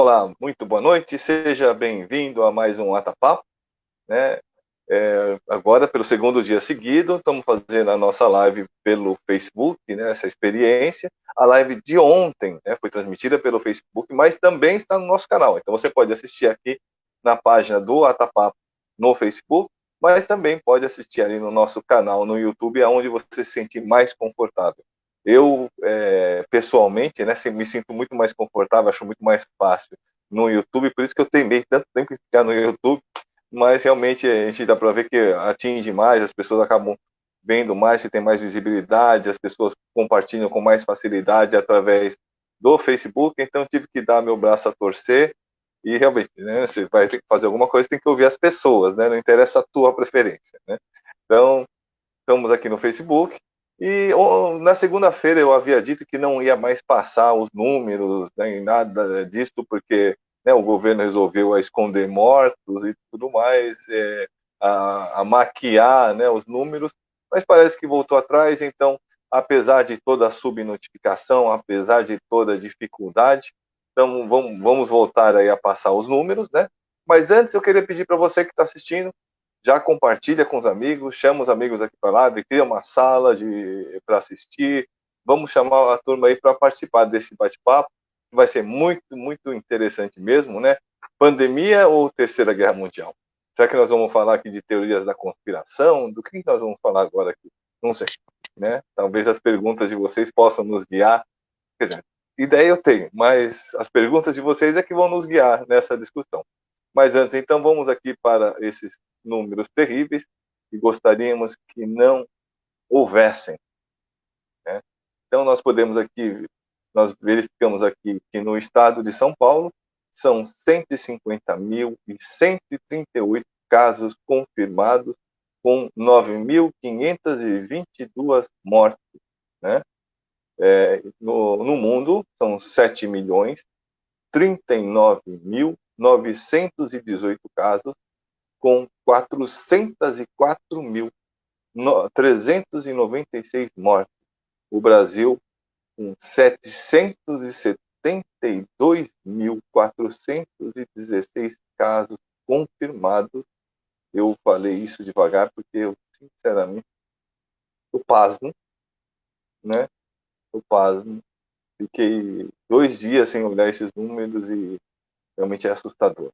Olá, muito boa noite, seja bem-vindo a mais um Atapapo, né? Agora, pelo segundo dia seguido, estamos fazendo a nossa live pelo Facebook, né? Essa experiência. A live de ontem, né, foi transmitida pelo Facebook, mas também está no nosso canal. Então você pode assistir aqui na página do Atapapo no Facebook, mas também pode assistir ali no nosso canal no YouTube, aonde você se sentir mais confortável. Eu, pessoalmente, né, me sinto muito mais confortável, acho muito mais fácil no YouTube, por isso que eu teimei tanto tempo em ficar no YouTube, mas realmente a gente dá para ver que atinge mais, as pessoas acabam vendo mais, se tem mais visibilidade, as pessoas compartilham com mais facilidade através do Facebook, então tive que dar meu braço a torcer, e realmente, né, você vai ter que fazer alguma coisa, tem que ouvir as pessoas, né, não interessa a tua preferência, né. Então, estamos aqui no Facebook, e na segunda-feira eu havia dito que não ia mais passar os números, nem nada disso, porque, né, o governo resolveu esconder mortos e tudo mais, a maquiar, né, os números, mas parece que voltou atrás. Então, apesar de toda a subnotificação, apesar de toda a dificuldade, então vamos voltar aí a passar os números, né? Mas antes eu queria pedir para você que está assistindo, já compartilha com os amigos, chama os amigos aqui para lá, cria uma sala para assistir, vamos chamar a turma aí para participar desse bate-papo, que vai ser muito, muito interessante mesmo, né? Pandemia ou Terceira Guerra Mundial? Será que nós vamos falar aqui de teorias da conspiração? Do que nós vamos falar agora aqui? Não sei, né? Talvez as perguntas de vocês possam nos guiar. Quer dizer, ideia eu tenho, mas as perguntas de vocês é que vão nos guiar nessa discussão. Mas antes, então, vamos aqui para esses números terríveis que gostaríamos que não houvessem, né? Então, nós verificamos aqui que no estado de São Paulo são 150.138 casos confirmados, com 9.522 mortes, né? No mundo, são 7.039.918 casos, com 404.396 mortes. O Brasil, com 772.416 casos confirmados. Eu falei isso devagar porque eu, sinceramente, eu pasmo, né? Eu pasmo. Fiquei 2 dias sem olhar esses números e realmente é assustador.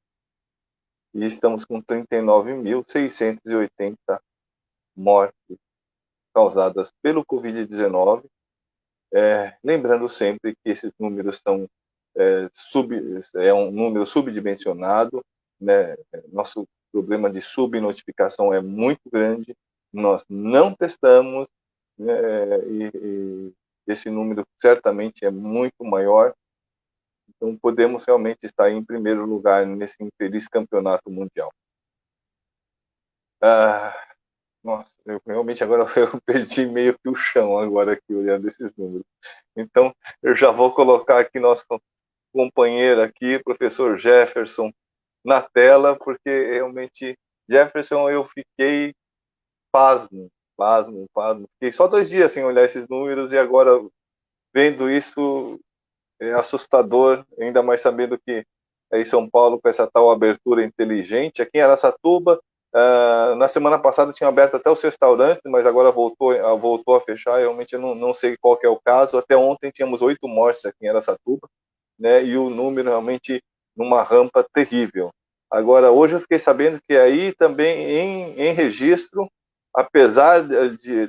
E estamos com 39.680 mortes causadas pelo Covid-19. Lembrando sempre que esses números são um número subdimensionado, né? Nosso problema de subnotificação é muito grande, nós não testamos, né? E esse número certamente é muito maior, então podemos realmente estar em primeiro lugar nesse infeliz campeonato mundial. Nossa, eu realmente agora eu perdi meio que o chão agora aqui olhando esses números. Então, eu já vou colocar aqui nosso companheiro aqui, professor Jefferson, na tela, porque realmente, Jefferson, eu fiquei pasmo. Fiquei só 2 dias sem olhar esses números e agora vendo isso é assustador, ainda mais sabendo que aí em São Paulo, com essa tal abertura inteligente, aqui em Araçatuba, na semana passada tinha aberto até os restaurantes, mas agora voltou a fechar. Realmente eu não sei qual que é o caso. Até ontem tínhamos 8 mortes aqui em Araçatuba, né, e o número realmente numa rampa terrível. Agora, hoje eu fiquei sabendo que aí também em registro, apesar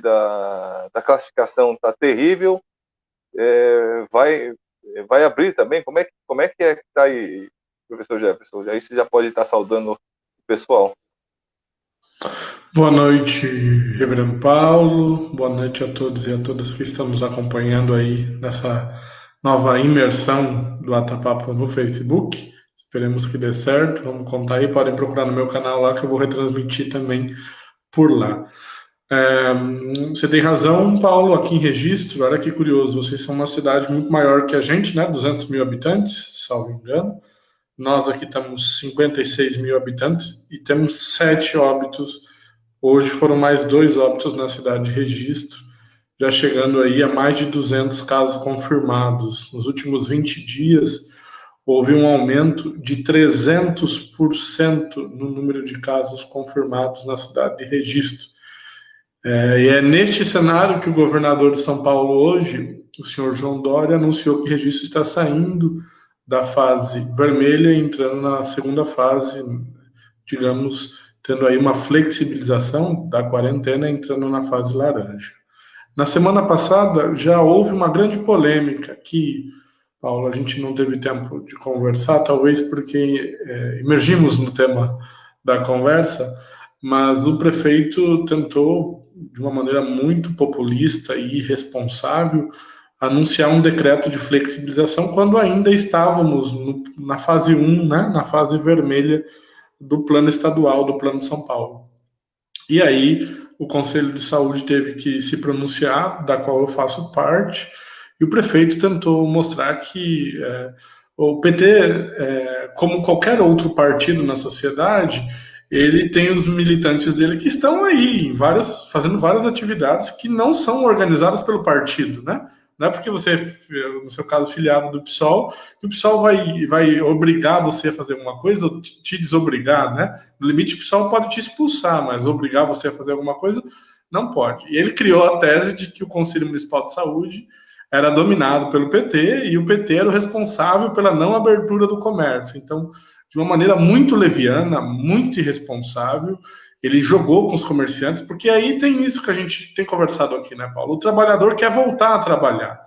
da classificação estar terrível, vai abrir também. Como é que está aí, professor Jefferson? Aí você já pode estar saudando o pessoal. Boa noite, Reverendo Paulo. Boa noite a todos e a todas que estão nos acompanhando aí nessa nova imersão do Atapapo no Facebook. Esperemos que dê certo. Vamos contar aí. Podem procurar no meu canal lá que eu vou retransmitir também por lá. Você tem razão, Paulo, aqui em Registro. Olha que curioso, vocês são uma cidade muito maior que a gente, né? 200 mil habitantes, salvo engano. Nós aqui temos 56 mil habitantes e temos 7 óbitos. Hoje foram mais 2 óbitos na cidade de Registro, já chegando aí a mais de 200 casos confirmados. Nos últimos 20 dias, houve um aumento de 300% no número de casos confirmados na cidade de Registro. E é neste cenário que o governador de São Paulo hoje, o senhor João Dória, anunciou que Registro está saindo da fase vermelha e entrando na segunda fase, digamos, tendo aí uma flexibilização da quarentena, entrando na fase laranja. Na semana passada já houve uma grande polêmica que, Paulo, a gente não teve tempo de conversar, talvez porque emergimos no tema da conversa, mas o prefeito tentou, de uma maneira muito populista e irresponsável, anunciar um decreto de flexibilização quando ainda estávamos na fase 1, né, na fase vermelha do plano estadual, do plano São Paulo. E aí o Conselho de Saúde teve que se pronunciar, da qual eu faço parte, e o prefeito tentou mostrar que o PT, como qualquer outro partido na sociedade, ele tem os militantes dele que estão aí fazendo várias atividades que não são organizadas pelo partido, né? Não é porque você é, no seu caso, filiado do PSOL, que o PSOL vai obrigar você a fazer alguma coisa ou te desobrigar, né? No limite, o PSOL pode te expulsar, mas obrigar você a fazer alguma coisa, não pode. E ele criou a tese de que o Conselho Municipal de Saúde era dominado pelo PT e o PT era o responsável pela não abertura do comércio. Então, de uma maneira muito leviana, muito irresponsável, ele jogou com os comerciantes, porque aí tem isso que a gente tem conversado aqui, né, Paulo? O trabalhador quer voltar a trabalhar.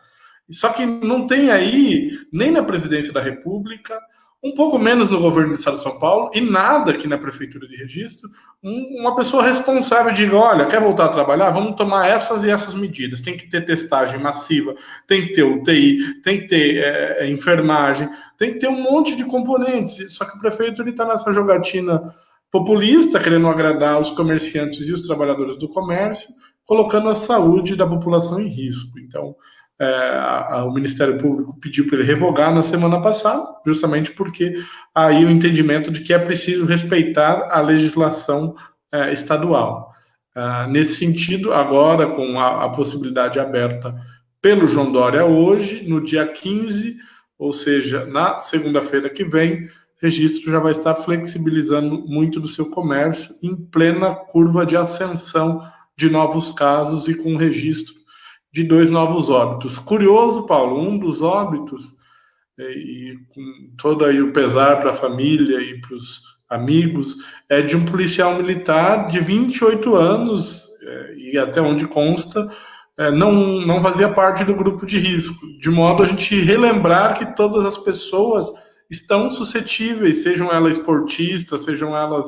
Só que não tem aí, nem na presidência da República, um pouco menos no governo do Estado de São Paulo, e nada aqui na Prefeitura de Registro, uma pessoa responsável diga, olha, quer voltar a trabalhar? Vamos tomar essas e essas medidas. Tem que ter testagem massiva, tem que ter UTI, tem que ter enfermagem, tem que ter um monte de componentes. Só que o prefeito está nessa jogatina populista, querendo agradar os comerciantes e os trabalhadores do comércio, colocando a saúde da população em risco. Então, o Ministério Público pediu para ele revogar na semana passada, justamente porque aí o entendimento de que é preciso respeitar a legislação estadual. Nesse sentido, agora, com a possibilidade aberta pelo João Dória hoje, no dia 15, ou seja, na segunda-feira que vem, Registro já vai estar flexibilizando muito do seu comércio em plena curva de ascensão de novos casos e com registro de 2 novos óbitos. Curioso, Paulo, um dos óbitos, e com todo aí o pesar para a família e para os amigos, é de um policial militar de 28 anos, e até onde consta, não fazia parte do grupo de risco, de modo a gente relembrar que todas as pessoas estão suscetíveis, sejam elas esportistas, sejam elas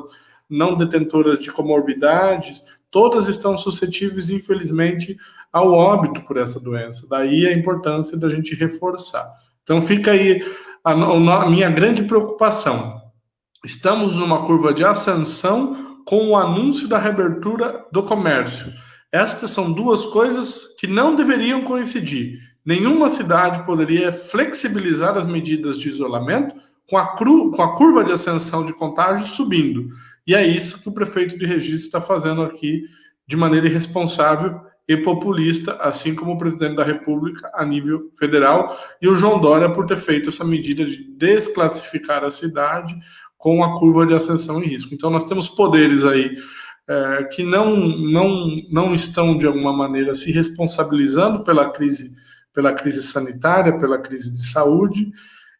não detentoras de comorbidades, todas estão suscetíveis, infelizmente, ao óbito por essa doença. Daí a importância da gente reforçar. Então fica aí a minha grande preocupação. Estamos numa curva de ascensão com o anúncio da reabertura do comércio. Estas são duas coisas que não deveriam coincidir. Nenhuma cidade poderia flexibilizar as medidas de isolamento com a curva de ascensão de contágio subindo. E é isso que o prefeito de Registro está fazendo aqui de maneira irresponsável e populista, assim como o presidente da República a nível federal e o João Dória por ter feito essa medida de desclassificar a cidade com a curva de ascensão em risco. Então nós temos poderes aí que não estão de alguma maneira se responsabilizando pela crise sanitária, pela crise de saúde,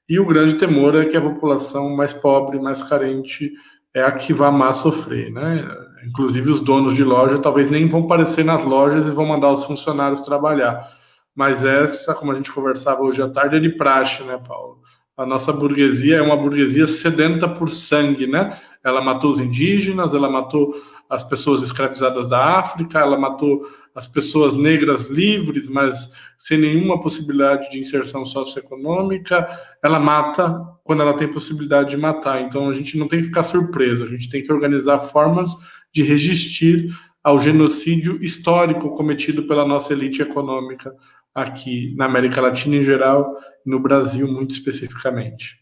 e o grande temor é que a população mais pobre, mais carente, é a que vai mais sofrer, né? Inclusive os donos de loja talvez nem vão aparecer nas lojas e vão mandar os funcionários trabalhar. Mas essa, como a gente conversava hoje à tarde, é de praxe, né, Paulo? A nossa burguesia é uma burguesia sedenta por sangue, né? Ela matou os indígenas, ela matou as pessoas escravizadas da África, ela matou as pessoas negras livres, mas sem nenhuma possibilidade de inserção socioeconômica. Ela mata quando ela tem possibilidade de matar. Então a gente não tem que ficar surpreso, a gente tem que organizar formas de resistir ao genocídio histórico cometido pela nossa elite econômica aqui na América Latina em geral e no Brasil muito especificamente.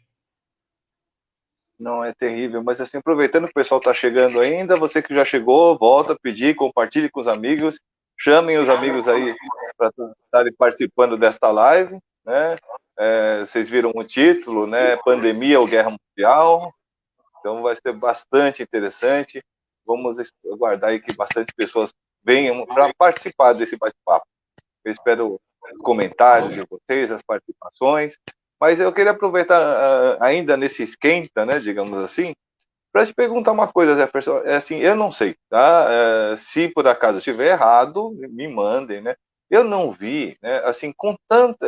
Não, é terrível, mas assim, aproveitando que o pessoal está chegando ainda, você que já chegou, volta a pedir, compartilhe com os amigos, chamem os amigos aí para estarem participando desta live, né? Vocês viram o título, né? Pandemia ou Guerra Mundial. Então vai ser bastante interessante. Vamos aguardar aí que bastante pessoas venham para participar desse bate-papo. Eu espero os comentários de vocês, as participações. Mas eu queria aproveitar ainda nesse esquenta, né, digamos assim, para te perguntar uma coisa, Jefferson. Assim, eu não sei, tá? Se por acaso estiver errado, me mandem, né? Eu não vi, né? Assim, com tanta...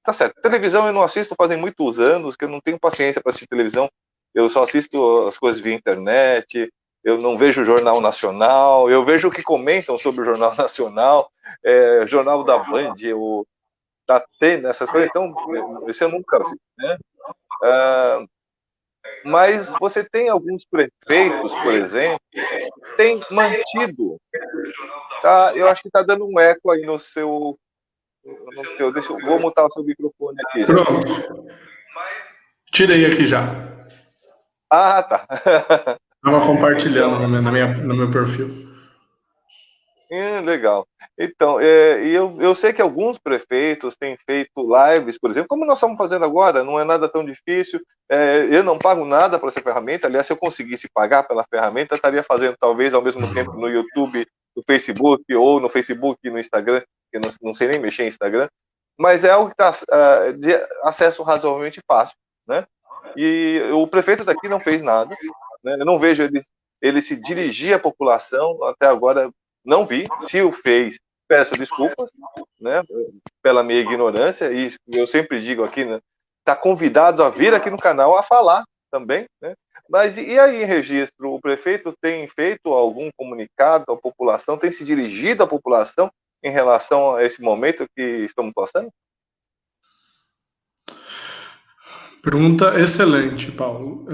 tá certo, televisão eu não assisto fazem muitos anos, que eu não tenho paciência para assistir televisão. Eu só assisto as coisas via internet, eu não vejo o Jornal Nacional, eu vejo o que comentam sobre o Jornal Nacional, Jornal da Band, o da T, essas coisas. Então, isso eu nunca vi, né? Mas você tem alguns prefeitos, por exemplo, que têm mantido, tá? Eu acho que está dando um eco aí no seu... vou mutar o seu microfone aqui, já. Pronto. Tirei aqui já. Ah, tá. Estava compartilhando no meu perfil. Legal. Então, e eu sei que alguns prefeitos têm feito lives, por exemplo, como nós estamos fazendo agora, não é nada tão difícil. Eu não pago nada para essa ferramenta. Aliás, se eu conseguisse pagar pela ferramenta, eu estaria fazendo talvez ao mesmo tempo no YouTube, no Facebook, ou no Facebook e no Instagram, que eu não sei nem mexer em Instagram, mas é algo que está de acesso razoavelmente fácil, né? E o prefeito daqui não fez nada, né? Eu não vejo ele se dirigir à população até agora. Não vi. Se o fez, peço desculpas, né, pela minha ignorância, e eu sempre digo aqui, né, está convidado a vir aqui no canal a falar também, né? Mas e aí, em registro, o prefeito tem feito algum comunicado à população, tem se dirigido à população em relação a esse momento que estamos passando? Pergunta excelente, Paulo.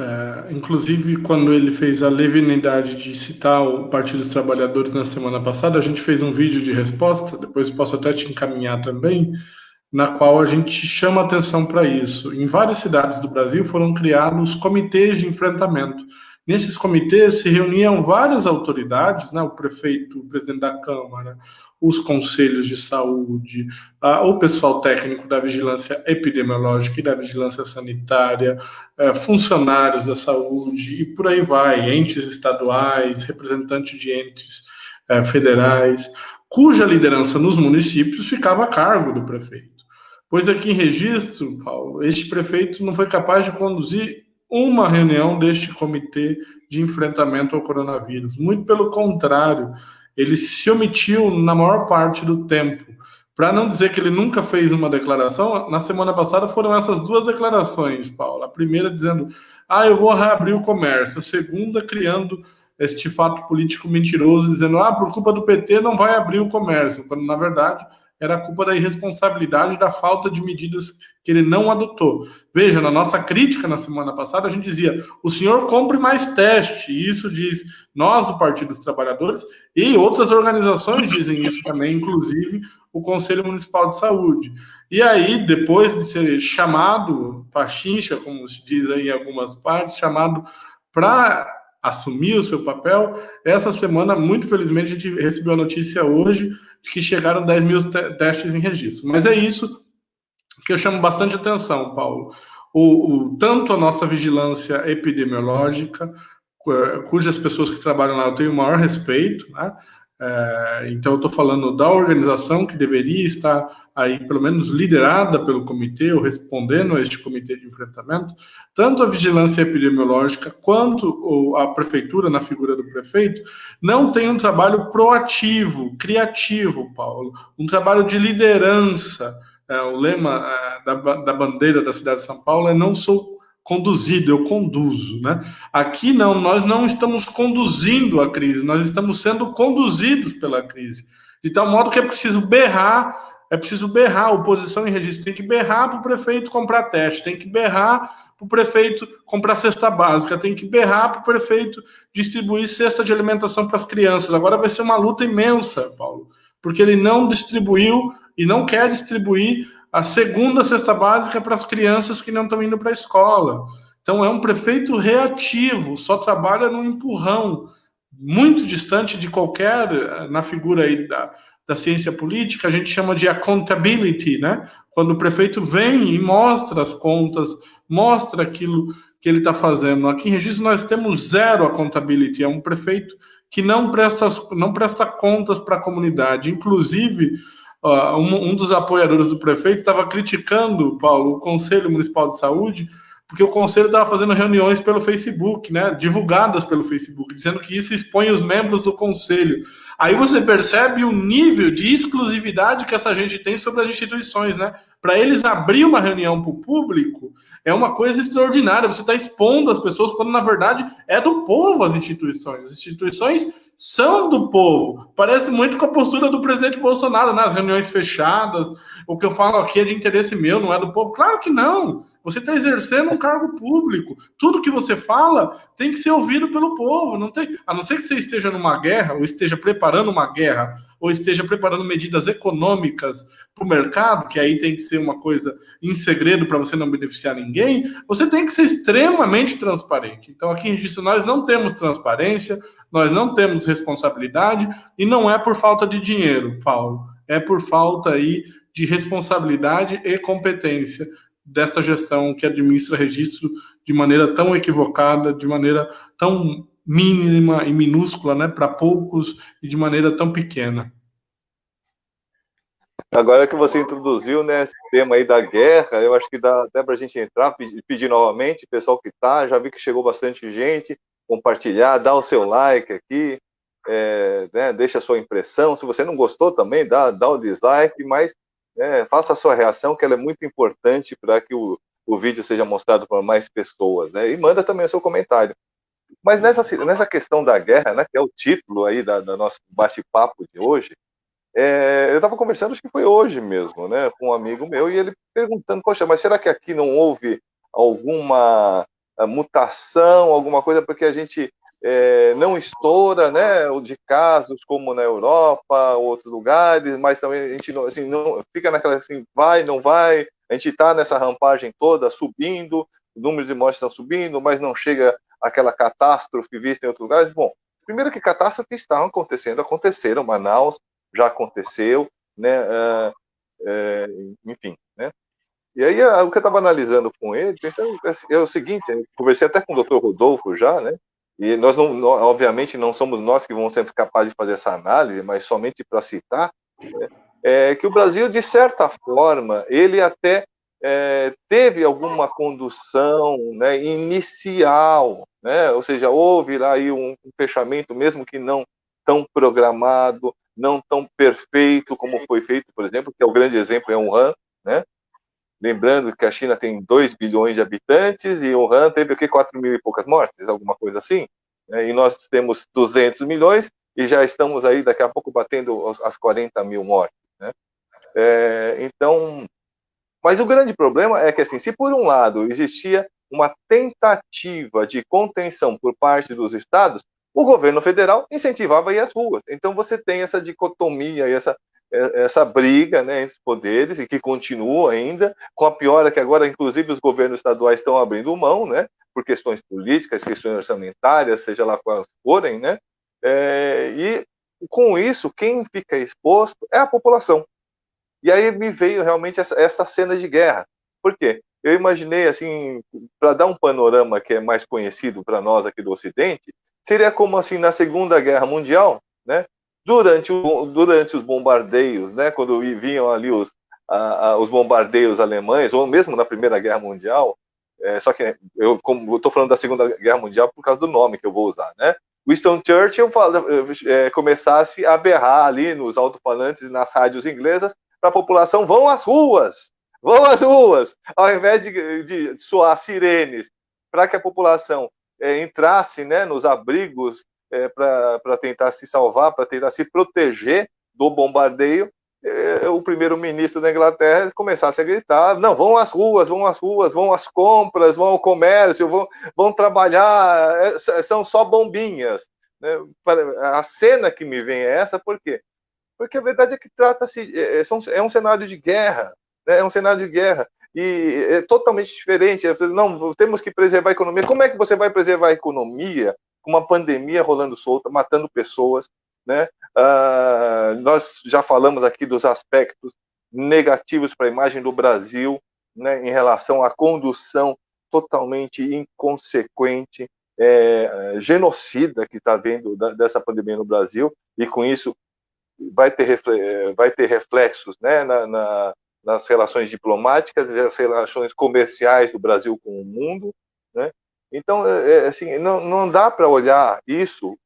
Inclusive, quando ele fez a leviandade de citar o Partido dos Trabalhadores na semana passada, a gente fez um vídeo de resposta, depois posso até te encaminhar também, na qual a gente chama atenção para isso. Em várias cidades do Brasil foram criados comitês de enfrentamento. Nesses comitês se reuniam várias autoridades, né, o prefeito, o presidente da Câmara, os conselhos de saúde, o pessoal técnico da vigilância epidemiológica e da vigilância sanitária, funcionários da saúde e por aí vai, entes estaduais, representantes de entes federais, cuja liderança nos municípios ficava a cargo do prefeito. Pois aqui em Registro, Paulo, este prefeito não foi capaz de conduzir uma reunião deste comitê de enfrentamento ao coronavírus. Muito pelo contrário, ele se omitiu na maior parte do tempo. Para não dizer que ele nunca fez uma declaração, na semana passada foram essas duas declarações, Paulo. A primeira dizendo, eu vou reabrir o comércio. A segunda, criando este fato político mentiroso, dizendo, por culpa do PT não vai abrir o comércio, quando na verdade era culpa da irresponsabilidade, da falta de medidas que ele não adotou. Veja, na nossa crítica na semana passada, a gente dizia, o senhor compre mais teste, e isso diz nós do Partido dos Trabalhadores, e outras organizações dizem isso também, inclusive o Conselho Municipal de Saúde. E aí, depois de ser chamado, pachincha, como se diz aí em algumas partes, chamado para assumir o seu papel, essa semana, muito felizmente, a gente recebeu a notícia hoje de que chegaram 10 mil testes em registro. Mas é isso que eu chamo bastante atenção, Paulo. Tanto a nossa vigilância epidemiológica, cujas pessoas que trabalham lá eu tenho o maior respeito, né? Então eu estou falando da organização que deveria estar aí, pelo menos liderada pelo comitê, ou respondendo a este comitê de enfrentamento, tanto a vigilância epidemiológica quanto a prefeitura, na figura do prefeito, não tem um trabalho proativo, criativo, Paulo, um trabalho de liderança. O lema da bandeira da cidade de São Paulo é não sou conduzido, eu conduzo, né? Aqui não, nós não estamos conduzindo a crise, nós estamos sendo conduzidos pela crise, de tal modo que é preciso berrar, a oposição em registro tem que berrar para o prefeito comprar teste, tem que berrar para o prefeito comprar cesta básica, tem que berrar para o prefeito distribuir cesta de alimentação para as crianças. Agora vai ser uma luta imensa, Paulo, porque ele não distribuiu e não quer distribuir a segunda cesta básica para as crianças que não estão indo para a escola. Então é um prefeito reativo, só trabalha no empurrão, muito distante de qualquer, na figura aí da ciência política, a gente chama de accountability, né? Quando o prefeito vem e mostra as contas, mostra aquilo que ele está fazendo. Aqui em Registro nós temos zero accountability, é um prefeito que não presta contas para a comunidade. Inclusive, um dos apoiadores do prefeito estava criticando, Paulo, o Conselho Municipal de Saúde, porque o Conselho estava fazendo reuniões pelo Facebook, né, divulgadas pelo Facebook, dizendo que isso expõe os membros do Conselho. Aí você percebe o nível de exclusividade que essa gente tem sobre as instituições, né? Para eles abrir uma reunião para o público é uma coisa extraordinária. Você está expondo as pessoas quando, na verdade, é do povo as instituições. As instituições são do povo. Parece muito com a postura do presidente Bolsonaro nas reuniões fechadas. O que eu falo aqui é de interesse meu, não é do povo. Claro que não. Você está exercendo um cargo público. Tudo que você fala tem que ser ouvido pelo povo. Não tem, a não ser que você esteja numa guerra, ou esteja preparando uma guerra, ou esteja preparando medidas econômicas para o mercado, que aí tem que ser uma coisa em segredo para você não beneficiar ninguém, você tem que ser extremamente transparente. Então, aqui em Registro, nós não temos transparência, nós não temos responsabilidade, e não é por falta de dinheiro, Paulo, é por falta aí de responsabilidade e competência dessa gestão que administra registro de maneira tão equivocada, de maneira tão mínima e minúscula, né, para poucos e de maneira tão pequena. Agora que você introduziu, né, esse tema aí da guerra, eu acho que dá até para a gente entrar, pedir novamente, pessoal que tá, já vi que chegou bastante gente, compartilhar, dá o seu like aqui, né, deixa a sua impressão, se você não gostou também, dá o dislike, mas faça a sua reação, que ela é muito importante para que o vídeo seja mostrado para mais pessoas, né, e manda também o seu comentário. Mas nessa questão da guerra, né, que é o título aí da nosso bate-papo de hoje, eu estava conversando, acho que foi hoje mesmo, né, com um amigo meu, e ele perguntando, poxa, mas será que aqui não houve alguma mutação, alguma coisa, porque a gente não estoura, né, de casos como na Europa, outros lugares, mas também a gente não, assim, não fica naquela assim, vai, não vai, a gente está nessa rampagem toda, subindo, o número de mortes estão subindo, mas não chega aquela catástrofe vista em outros lugares. Bom, primeiro que catástrofes estão aconteceram, Manaus já aconteceu, né, enfim, né. E aí o que eu estava analisando com ele, pensando, é o seguinte, eu conversei até com o Dr. Rodolfo já, né, e nós obviamente não somos nós que vamos ser capazes de fazer essa análise, mas somente para citar, que o Brasil, de certa forma, ele até teve alguma condução, né, inicial, né, ou seja, houve lá aí um fechamento, mesmo que não tão programado, não tão perfeito como foi feito, por exemplo, que é o grande exemplo é Wuhan, né? Lembrando que a China tem 2 bilhões de habitantes e Wuhan teve o que, 4 mil e poucas mortes, alguma coisa assim, né? E nós temos 200 milhões e já estamos aí daqui a pouco batendo as 40 mil mortes, né? Então, mas o grande problema é que, assim, se por um lado existia uma tentativa de contenção por parte dos estados, o governo federal incentivava a ir às ruas. Então você tem essa dicotomia, essa briga, né, entre poderes, e que continua ainda, com a piora que agora, inclusive, os governos estaduais estão abrindo mão, né, por questões políticas, questões orçamentárias, seja lá quais forem, né, e com isso, quem fica exposto é a população. E aí me veio realmente essa cena de guerra. Por quê? Eu imaginei, assim, para dar um panorama que é mais conhecido para nós aqui do Ocidente, seria como, assim, na Segunda Guerra Mundial, né? Durante os bombardeios, né? Quando vinham ali os bombardeios alemães, ou mesmo na Primeira Guerra Mundial, só que eu estou falando da Segunda Guerra Mundial por causa do nome que eu vou usar, né? Winston Churchill começasse a berrar ali nos alto-falantes e nas rádios inglesas para a população: vão às ruas, ao invés de soar sirenes, para que a população entrasse, né, nos abrigos para tentar se salvar, para tentar se proteger do bombardeio. O primeiro-ministro da Inglaterra começasse a gritar: não, vão às ruas, vão às compras, vão ao comércio, vão trabalhar, são só bombinhas. A cena que me vem é essa, por quê? Porque a verdade é que trata-se, é um cenário de guerra, né? É um cenário de guerra, e é totalmente diferente. Não, temos que preservar a economia. Como é que você vai preservar a economia com uma pandemia rolando solta, matando pessoas, né? Nós já falamos aqui dos aspectos negativos para a imagem do Brasil, né, em relação à condução totalmente inconsequente, genocida que está vendo dessa pandemia no Brasil, e com isso vai ter reflexos, né, nas relações diplomáticas e as relações comerciais do Brasil com o mundo, né? Então, assim, não dá para olhar isso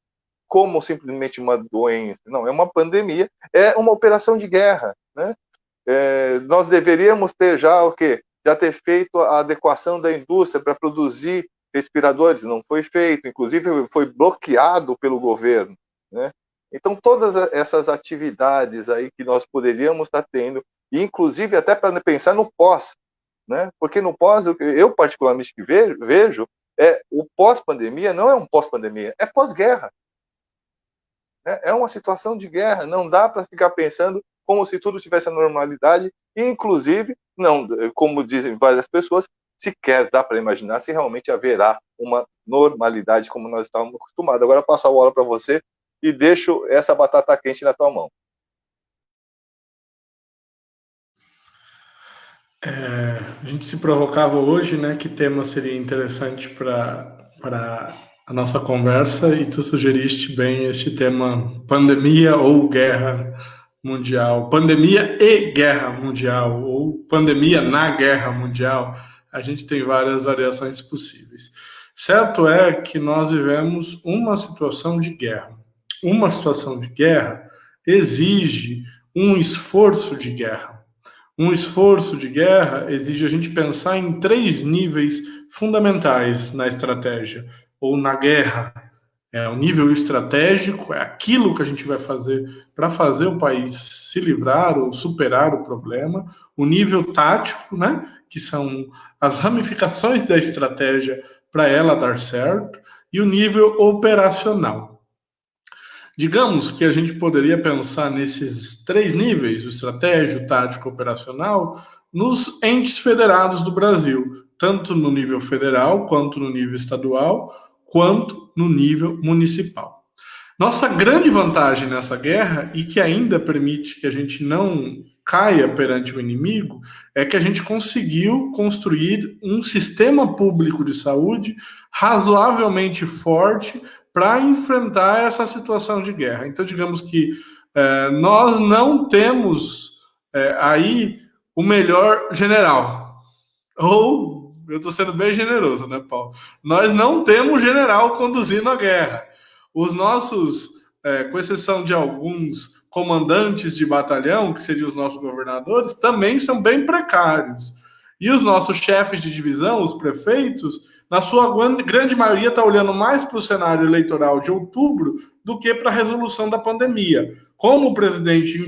como simplesmente uma doença, não, é uma pandemia, é uma operação de guerra, né? Nós deveríamos ter já o quê? Já ter feito a adequação da indústria para produzir respiradores, não foi feito, inclusive foi bloqueado pelo governo, né? Então, todas essas atividades aí que nós poderíamos estar tendo, inclusive até para pensar no pós, né? Porque no pós, eu particularmente que vejo o pós-pandemia não é um pós-pandemia, é pós-guerra. É uma situação de guerra, não dá para ficar pensando como se tudo tivesse a normalidade, inclusive, não, como dizem várias pessoas, sequer dá para imaginar se realmente haverá uma normalidade como nós estávamos acostumados. Agora passo a bola para você e deixo essa batata quente na tua mão. A gente se provocava hoje, né, que tema seria interessante para a nossa conversa, e tu sugeriste bem este tema: pandemia ou guerra mundial, pandemia e guerra mundial, ou pandemia na guerra mundial. A gente tem várias variações possíveis. Certo é que nós vivemos uma situação de guerra. Uma situação de guerra exige um esforço de guerra. Um esforço de guerra exige a gente pensar em 3 níveis fundamentais na estratégia ou na guerra. O nível estratégico é aquilo que a gente vai fazer para fazer o país se livrar ou superar o problema. O nível tático, né, que são as ramificações da estratégia para ela dar certo. E o nível operacional. Digamos que a gente poderia pensar nesses 3 níveis, o estratégico, o tático, o operacional, nos entes federados do Brasil, tanto no nível federal, quanto no nível estadual, quanto no nível municipal. Nossa grande vantagem nessa guerra, e que ainda permite que a gente não caia perante o inimigo, é que a gente conseguiu construir um sistema público de saúde razoavelmente forte para enfrentar essa situação de guerra. Então, digamos que nós não temos aí o melhor general. Ou, eu estou sendo bem generoso, né, Paulo? Nós não temos general conduzindo a guerra. Os nossos, com exceção de alguns comandantes de batalhão, que seriam os nossos governadores, também são bem precários. E os nossos chefes de divisão, os prefeitos, na sua grande maioria, está olhando mais para o cenário eleitoral de outubro do que para a resolução da pandemia. Como o presidente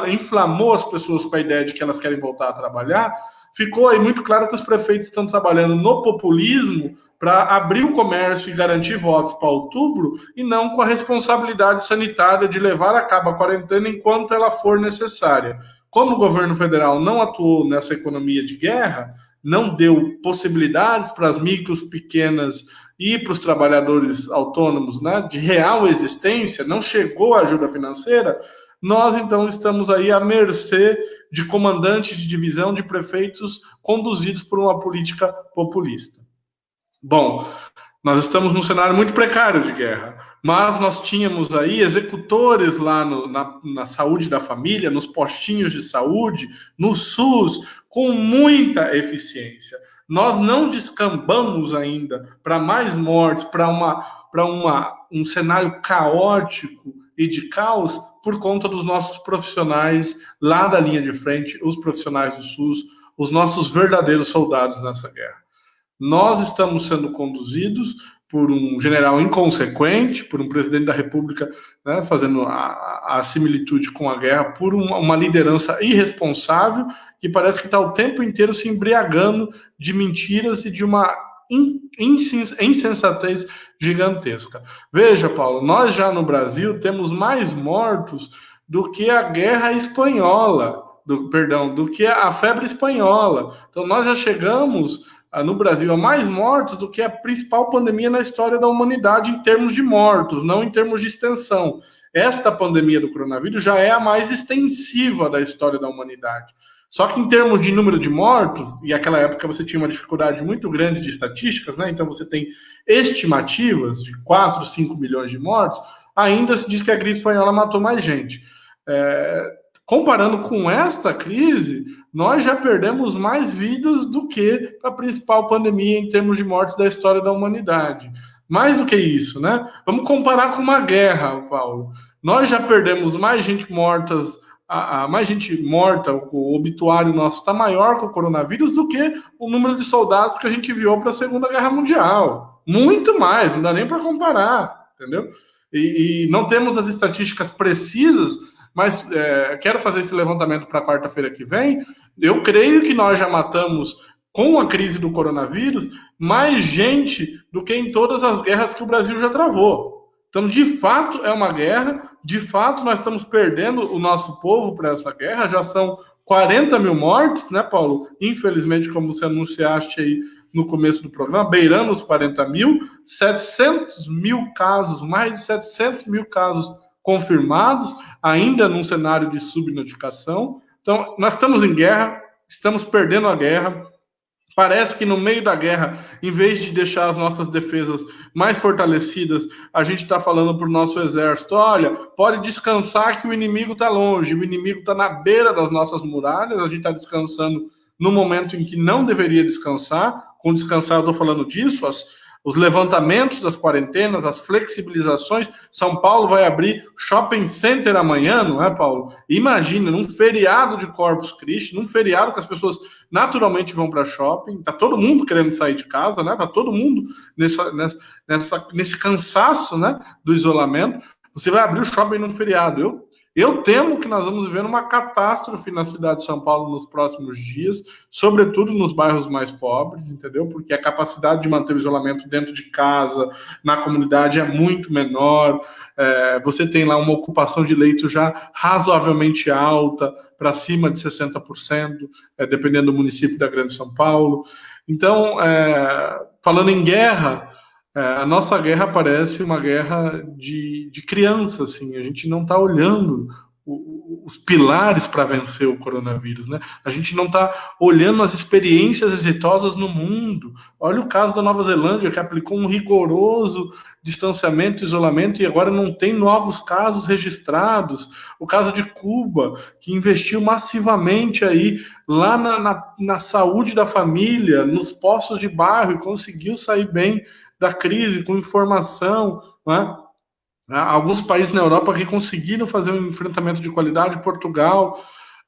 inflamou as pessoas com a ideia de que elas querem voltar a trabalhar, ficou aí muito claro que os prefeitos estão trabalhando no populismo para abrir o comércio e garantir votos para outubro, e não com a responsabilidade sanitária de levar a cabo a quarentena enquanto ela for necessária. Como o governo federal não atuou nessa economia de guerra, não deu possibilidades para as micros, pequenas e para os trabalhadores autônomos, né, de real existência, não chegou a ajuda financeira, nós então estamos aí à mercê de comandantes de divisão, de prefeitos conduzidos por uma política populista. Bom, nós estamos num cenário muito precário de guerra, mas nós tínhamos aí executores lá na saúde da família, nos postinhos de saúde, no SUS, com muita eficiência. Nós não descambamos ainda para mais mortes, para um cenário caótico e de caos por conta dos nossos profissionais lá da linha de frente, os profissionais do SUS, os nossos verdadeiros soldados nessa guerra. Nós estamos sendo conduzidos por um general inconsequente, por um presidente da República, né, fazendo a similitude com a guerra, por uma liderança irresponsável, que parece que está o tempo inteiro se embriagando de mentiras e de uma insensatez gigantesca. Veja, Paulo, nós já no Brasil temos mais mortos do que a guerra espanhola, do que a febre espanhola. Então nós já chegamos no Brasil a mais mortos do que a principal pandemia na história da humanidade em termos de mortos, não em termos de extensão. esta pandemia do coronavírus já é a mais extensiva da história da humanidade. Só que em termos de número de mortos, e naquela época você tinha uma dificuldade muito grande de estatísticas, né? Então você tem estimativas de 4, 5 milhões de mortos, ainda se diz que a gripe espanhola matou mais gente. Comparando com esta crise, nós já perdemos mais vidas do que a principal pandemia em termos de mortes da história da humanidade. Mais do que isso, né? Vamos comparar com uma guerra, Paulo. Nós já perdemos mais gente morta, o obituário nosso está maior com o coronavírus do que o número de soldados que a gente enviou para a Segunda Guerra Mundial. Muito mais, não dá nem para comparar, entendeu? E não temos as estatísticas precisas, mas quero fazer esse levantamento para quarta-feira que vem. Eu creio que nós já matamos, com a crise do coronavírus, mais gente do que em todas as guerras que o Brasil já travou. Então, de fato, é uma guerra, de fato, nós estamos perdendo o nosso povo para essa guerra, já são 40 mil mortes, né, Paulo? Infelizmente, como você anunciaste aí no começo do programa, beirando os 40 mil, 700 mil casos, mais de 700 mil casos confirmados, ainda num cenário de subnotificação. Então, nós estamos em guerra, estamos perdendo a guerra. Parece que no meio da guerra, em vez de deixar as nossas defesas mais fortalecidas, a gente está falando para o nosso exército, olha, pode descansar que o inimigo está longe, o inimigo está na beira das nossas muralhas, a gente está descansando no momento em que não deveria descansar. Com descansar eu estou falando disso, os levantamentos das quarentenas, as flexibilizações. São Paulo vai abrir shopping center amanhã, não é, Paulo? Imagina, num feriado de Corpus Christi, num feriado que as pessoas naturalmente vão para shopping, tá todo mundo querendo sair de casa, né? Tá todo mundo nesse cansaço, né, do isolamento. Você vai abrir o shopping num feriado. Eu temo que nós vamos viver uma catástrofe na cidade de São Paulo nos próximos dias, sobretudo nos bairros mais pobres, entendeu? Porque a capacidade de manter o isolamento dentro de casa, na comunidade, é muito menor. Você tem lá uma ocupação de leitos já razoavelmente alta, para cima de 60%, dependendo do município da Grande São Paulo. Então, falando em guerra, a nossa guerra parece uma guerra de criança, assim. A gente não está olhando os pilares para vencer o coronavírus, né? A gente não está olhando as experiências exitosas no mundo. Olha o caso da Nova Zelândia, que aplicou um rigoroso distanciamento e isolamento e agora não tem novos casos registrados. O caso de Cuba, que investiu massivamente aí lá na saúde da família, nos postos de bairro, e conseguiu sair bem da crise com informação, né? Alguns países na Europa que conseguiram fazer um enfrentamento de qualidade, Portugal.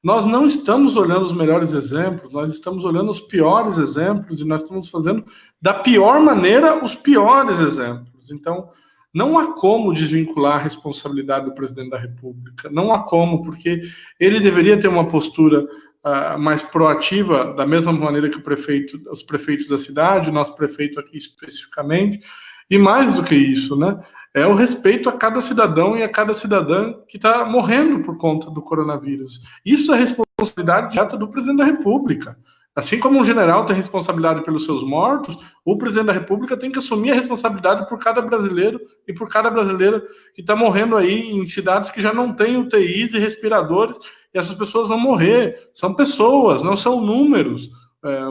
Nós não estamos olhando os melhores exemplos, nós estamos olhando os piores exemplos e nós estamos fazendo da pior maneira os piores exemplos. Então, não há como desvincular a responsabilidade do presidente da República, não há como, porque ele deveria ter uma postura mais proativa, da mesma maneira que os prefeitos da cidade, o nosso prefeito aqui especificamente, e mais do que isso, né? É o respeito a cada cidadão e a cada cidadã que está morrendo por conta do coronavírus. Isso é responsabilidade direta do presidente da República. Assim como um general tem responsabilidade pelos seus mortos, o presidente da República tem que assumir a responsabilidade por cada brasileiro e por cada brasileira que está morrendo aí em cidades que já não têm UTIs e respiradores, e essas pessoas vão morrer. São pessoas, não são números.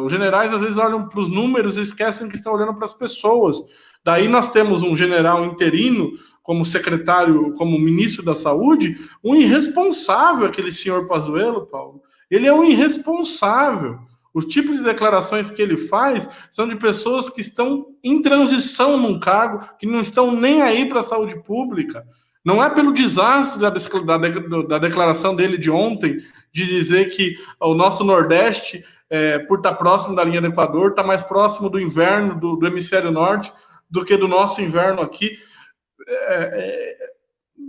Os generais às vezes olham para os números e esquecem que estão olhando para as pessoas. Daí nós temos um general interino como secretário, como ministro da Saúde, um irresponsável, aquele senhor Pazuello, Paulo. Ele é um irresponsável. Os tipos de declarações que ele faz são de pessoas que estão em transição num cargo, que não estão nem aí para a saúde pública. Não é pelo desastre da declaração dele de ontem, de dizer que o nosso Nordeste, por estar próximo da linha do Equador, está mais próximo do inverno do hemisfério norte do que do nosso inverno aqui.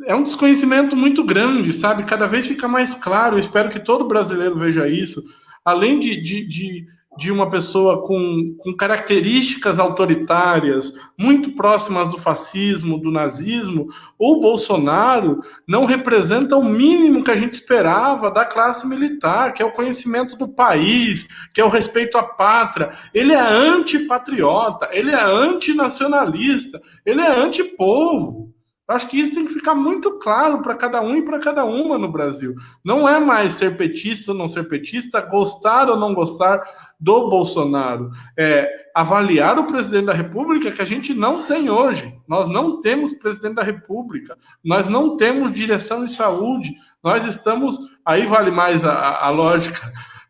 É um desconhecimento muito grande, sabe? Cada vez fica mais claro. Eu espero que todo brasileiro veja isso. Além de uma pessoa com características autoritárias, muito próximas do fascismo, do nazismo, o Bolsonaro não representa o mínimo que a gente esperava da classe militar, que é o conhecimento do país, que é o respeito à pátria. Ele é antipatriota, ele é antinacionalista, ele é antipovo. Eu acho que isso tem que ficar muito claro para cada um e para cada uma no Brasil. Não é mais ser petista ou não ser petista, gostar ou não gostar do Bolsonaro. É avaliar o presidente da República, que a gente não tem hoje. Nós não temos presidente da República. Nós não temos direção de saúde. Nós estamos. Aí vale mais a lógica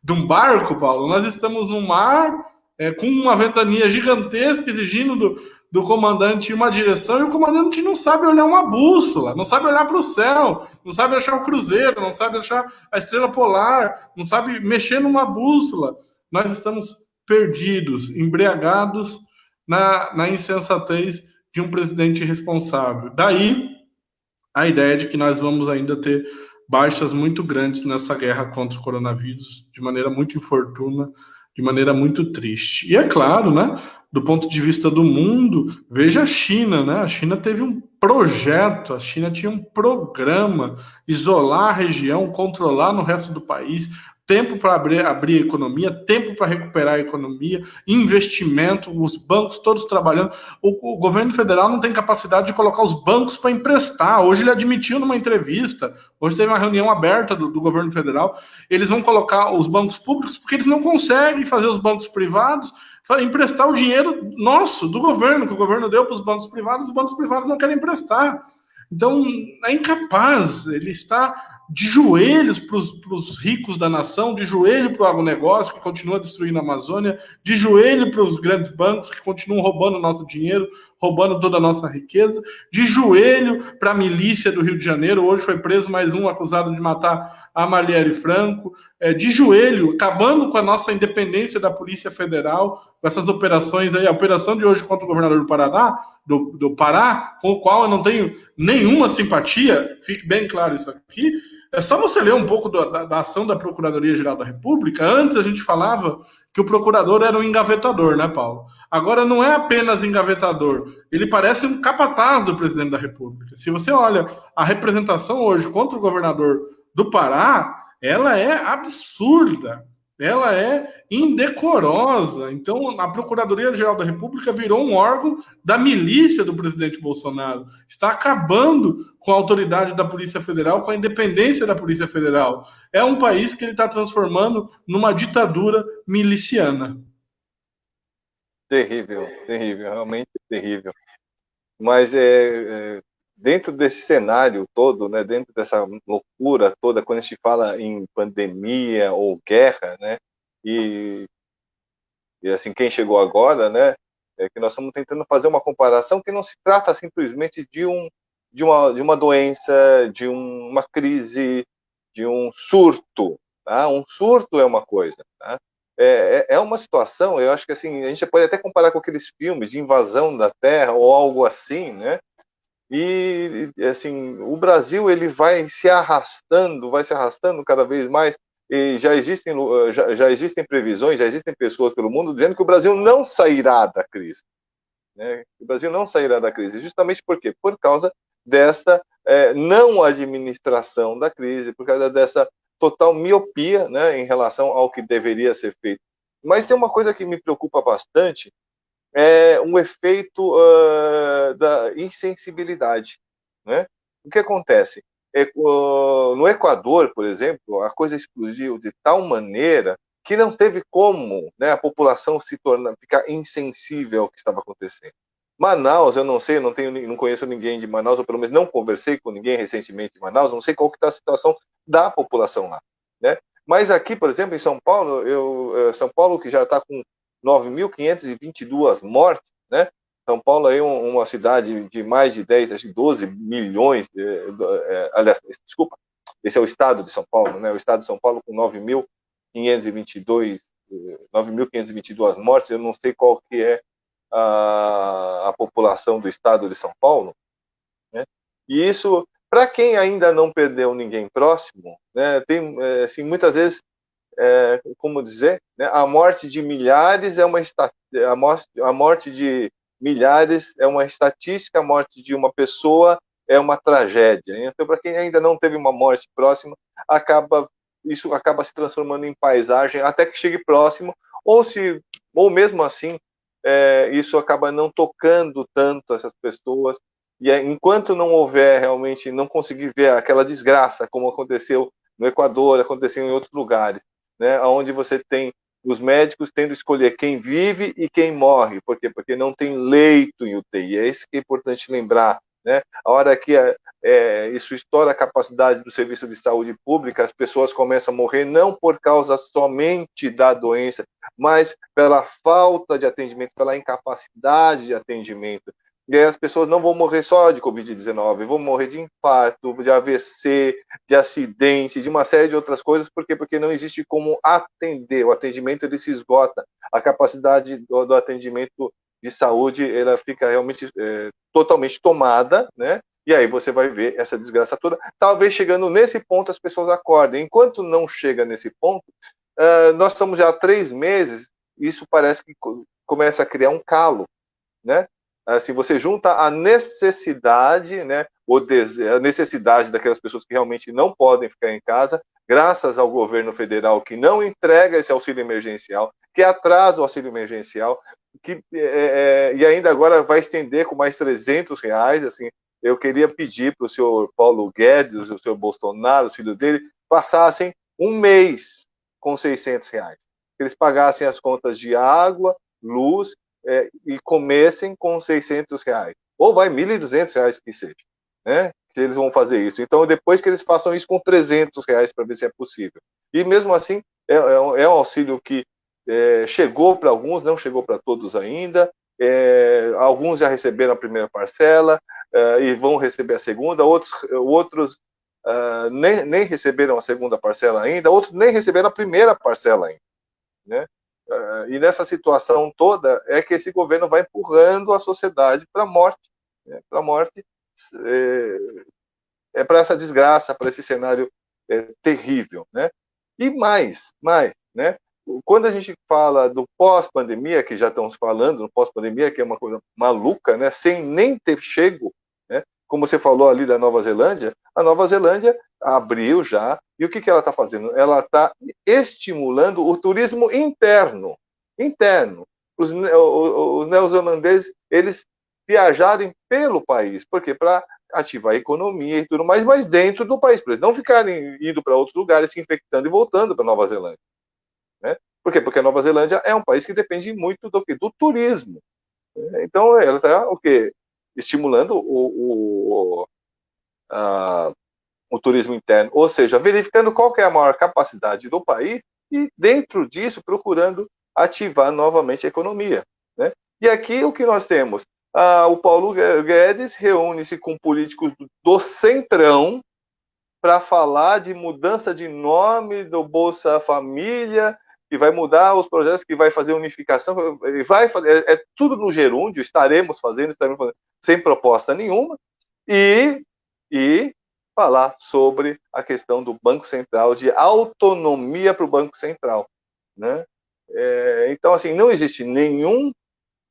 de um barco, Paulo. Nós estamos no mar, com uma ventania gigantesca exigindo do comandante uma direção, e o comandante não sabe olhar uma bússola, não sabe olhar para o céu, não sabe achar o cruzeiro, não sabe achar a estrela polar, não sabe mexer numa bússola. Nós estamos perdidos, embriagados na insensatez de um presidente irresponsável. Daí a ideia de que nós vamos ainda ter baixas muito grandes nessa guerra contra o coronavírus, de maneira muito infortuna, de maneira muito triste. E é claro, né, do ponto de vista do mundo, veja a China, né? A China teve um projeto, a China tinha um programa, isolar a região, controlar no resto do país, tempo para abrir a economia, tempo para recuperar a economia, investimento, os bancos todos trabalhando. O governo federal não tem capacidade de colocar os bancos para emprestar. Hoje ele admitiu numa entrevista, hoje teve uma reunião aberta do governo federal, eles vão colocar os bancos públicos porque eles não conseguem fazer os bancos privados emprestar o dinheiro nosso, do governo, que o governo deu para os bancos privados não querem emprestar. Então, é incapaz, ele está de joelhos para os ricos da nação, de joelho para o agronegócio, que continua destruindo a Amazônia, de joelho para os grandes bancos, que continuam roubando nosso dinheiro, roubando toda a nossa riqueza, de joelho para a milícia do Rio de Janeiro, hoje foi preso mais um acusado de matar a Marielle Franco, de joelho, acabando com a nossa independência da Polícia Federal, com essas operações aí, a operação de hoje contra o governador do Paraná, do Pará, com o qual eu não tenho nenhuma simpatia, fique bem claro isso aqui. É só você ler um pouco da ação da Procuradoria-Geral da República. Antes a gente falava que o procurador era um engavetador, né, Paulo? Agora não é apenas engavetador, ele parece um capataz do presidente da República. Se você olha a representação hoje contra o governador do Pará, ela é absurda, ela é indecorosa. Então, a Procuradoria-Geral da República virou um órgão da milícia do presidente Bolsonaro. Está acabando com a autoridade da Polícia Federal, com a independência da Polícia Federal. É um país que ele está transformando numa ditadura miliciana. Terrível, terrível, realmente terrível. Mas dentro desse cenário todo, né, dentro dessa loucura toda, quando a gente fala em pandemia ou guerra, né, e assim, quem chegou agora, né, é que nós estamos tentando fazer uma comparação que não se trata simplesmente de uma doença, de uma crise, de um surto. Tá? Um surto é uma coisa. Tá? É uma situação, eu acho que assim, a gente pode até comparar com aqueles filmes de invasão da Terra ou algo assim, né? E assim, o Brasil ele vai se arrastando cada vez mais. E já existem previsões, já existem pessoas pelo mundo dizendo que o Brasil não sairá da crise. Né? O Brasil não sairá da crise, justamente por quê? Por causa dessa não administração da crise, por causa dessa total miopia, né, em relação ao que deveria ser feito. Mas tem uma coisa que me preocupa bastante, é um efeito da insensibilidade. Né? O que acontece? No Equador, por exemplo, a coisa explodiu de tal maneira que não teve como, né, a população ficar insensível ao que estava acontecendo. Manaus, eu não sei, não conheço ninguém de Manaus, ou pelo menos não conversei com ninguém recentemente de Manaus, não sei qual que está a situação da população lá. Né? Mas aqui, por exemplo, em São Paulo, São Paulo que já está com 9.522 mortes, né? São Paulo é uma cidade de mais de 10, acho que 12 milhões, aliás, desculpa, esse é o estado de São Paulo, né? O estado de São Paulo com 9.522 mortes, eu não sei qual que é a população do estado de São Paulo, né? E isso, para quem ainda não perdeu ninguém próximo, né, tem, assim, muitas vezes, como dizer, né, a morte de milhares a morte de milhares é uma estatística, a morte de uma pessoa é uma tragédia. Então, para quem ainda não teve uma morte próxima, isso acaba se transformando em paisagem até que chegue próximo, ou mesmo assim, isso acaba não tocando tanto essas pessoas, E enquanto não houver realmente, não conseguir ver aquela desgraça, como aconteceu no Equador, aconteceu em outros lugares, né, onde você tem os médicos tendo que escolher quem vive e quem morre. Por quê? Porque não tem leito em UTI. É isso que é importante lembrar. Né? A hora que isso estoura a capacidade do serviço de saúde pública, as pessoas começam a morrer não por causa somente da doença, mas pela falta de atendimento, pela incapacidade de atendimento. E aí as pessoas não vão morrer só de Covid-19, vão morrer de infarto, de AVC, de acidente, de uma série de outras coisas. Por quê? Porque não existe como atender. O atendimento ele se esgota. A capacidade do atendimento de saúde ela fica realmente totalmente tomada, né? E aí você vai ver essa desgraça toda. Talvez chegando nesse ponto as pessoas acordem. Enquanto não chega nesse ponto, nós estamos já há 3 meses, isso parece que começa a criar um calo, né? Assim, você junta a necessidade, né, a necessidade daquelas pessoas que realmente não podem ficar em casa, graças ao governo federal que não entrega esse auxílio emergencial, que atrasa o auxílio emergencial, e ainda agora vai estender com mais R$ 300. Assim, eu queria pedir para o senhor Paulo Guedes, o senhor Bolsonaro, os filhos dele, passassem um mês com R$ 600. Que eles pagassem as contas de água, luz, e comecem com R$ 600. Ou vai R$ 1.200 que seja, né? Que eles vão fazer isso. Então, depois que eles façam isso com R$ 300 para ver se é possível. E mesmo assim, é um auxílio que chegou para alguns, não chegou para todos ainda. Alguns já receberam a primeira parcela e vão receber a segunda. Outros nem receberam a segunda parcela ainda. Outros nem receberam a primeira parcela ainda, né? E nessa situação toda é que esse governo vai empurrando a sociedade para a morte, né? Para a morte, para essa desgraça, para esse cenário terrível, né? E mais, né? Quando a gente fala do pós-pandemia, que já estamos falando no pós-pandemia, que é uma coisa maluca, né? Sem nem ter chego, né? Como você falou ali da Nova Zelândia, a Nova Zelândia abriu já, e o que ela está fazendo? Ela está estimulando o turismo interno. Os neozelandeses, eles viajarem pelo país. Por quê? Para ativar a economia e tudo mais, mas dentro do país, para eles não ficarem indo para outros lugares, se infectando e voltando para Nova Zelândia. Né? Por quê? Porque a Nova Zelândia é um país que depende muito do turismo. Então, ela está o quê? Estimulando o turismo interno, ou seja, verificando qual que é a maior capacidade do país e, dentro disso, procurando ativar novamente a economia. Né? E aqui o que nós temos? O Paulo Guedes reúne-se com políticos do Centrão para falar de mudança de nome do Bolsa Família, que vai mudar os projetos, que vai fazer unificação, vai fazer, tudo no gerúndio, estaremos fazendo, sem proposta nenhuma, e falar sobre a questão do Banco Central, de autonomia para o Banco Central. Né? Então, assim, não existe nenhum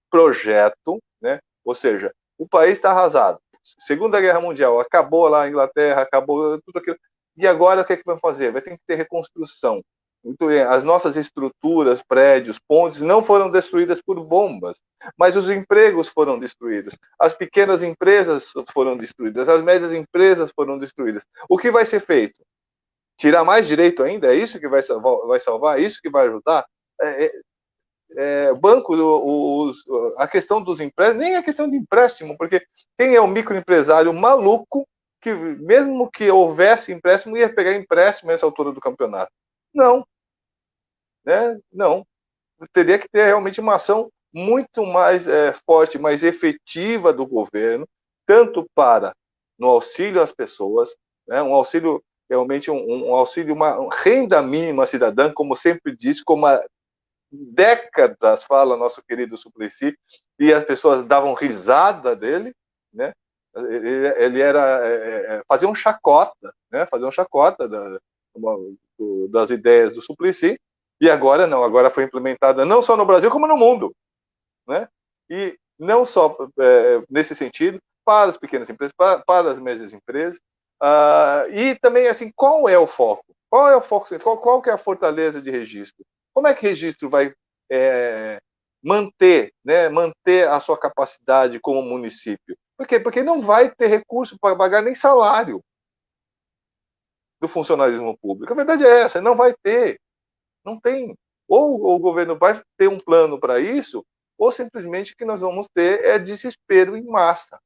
projeto, né? Ou seja, o país está arrasado. Segunda Guerra Mundial, acabou lá a Inglaterra, acabou tudo aquilo. E agora o que é que vai fazer? Vai ter que ter reconstrução. Muito bem, as nossas estruturas, prédios, pontes não foram destruídas por bombas, mas os empregos foram destruídos. As pequenas empresas foram destruídas, as médias empresas foram destruídas. O que vai ser feito? Tirar mais direito ainda? É isso que vai salvar? É isso que vai ajudar? Banco, a questão dos empréstimos, nem a questão de empréstimo, porque quem é o microempresário maluco que, mesmo que houvesse empréstimo, ia pegar empréstimo nessa altura do campeonato? Não. Né? Não. Teria que ter realmente uma ação muito mais forte, mais efetiva do governo, tanto para no auxílio às pessoas, né? Um auxílio, realmente um auxílio, uma renda mínima cidadã, como sempre disse, como a décadas fala nosso querido Suplicy, e as pessoas davam risada dele, né? Ele era fazer um chacota, né? Fazer um chacota das ideias do Suplicy, e agora não, agora foi implementada não só no Brasil, como no mundo, né? E não só nesse sentido, para as pequenas empresas, para as médias empresas, e também, assim, qual é o foco? Qual é o foco? Qual que é a fortaleza de registro? Como é que o registro vai manter a sua capacidade como município? Por quê? Porque não vai ter recurso para pagar nem salário do funcionalismo público. A verdade é essa, não vai ter. Não tem. Ou o governo vai ter um plano para isso, ou simplesmente o que nós vamos ter é desespero em massa.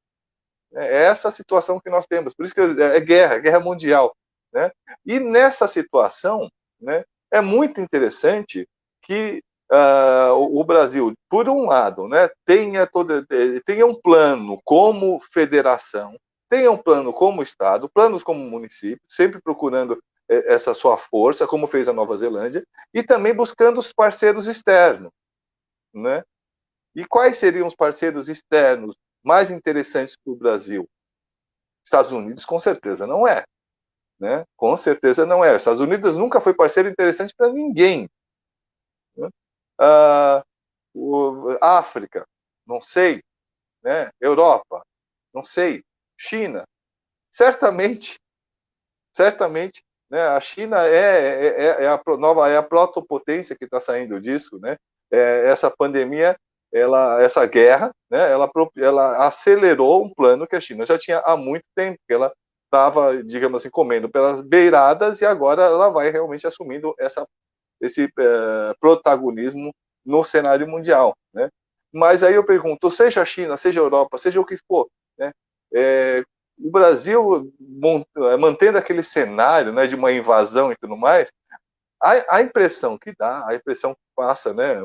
É essa a situação que nós temos. Por isso que é guerra mundial. Né? E nessa situação, né, é muito interessante que o Brasil, por um lado, né, tenha um plano como federação, tenha um plano como Estado, planos como município, sempre procurando essa sua força, como fez a Nova Zelândia, e também buscando os parceiros externos. Né? E quais seriam os parceiros externos mais interessantes para o Brasil? Estados Unidos, com certeza, não é. Né? Com certeza não é. Os Estados Unidos nunca foi parceiro interessante para ninguém. Né? África, não sei. Né? Europa, não sei. China, certamente, né? A China é a protopotência que está saindo disso. Né? Essa pandemia, essa guerra, né? ela acelerou um plano que a China já tinha há muito tempo, que ela estava, digamos assim, comendo pelas beiradas, e agora ela vai realmente assumindo esse protagonismo no cenário mundial. Né? Mas aí eu pergunto, seja a China, seja a Europa, seja o que for, né? O Brasil, mantendo aquele cenário, né, de uma invasão e tudo mais, a impressão que dá, a impressão que passa, né,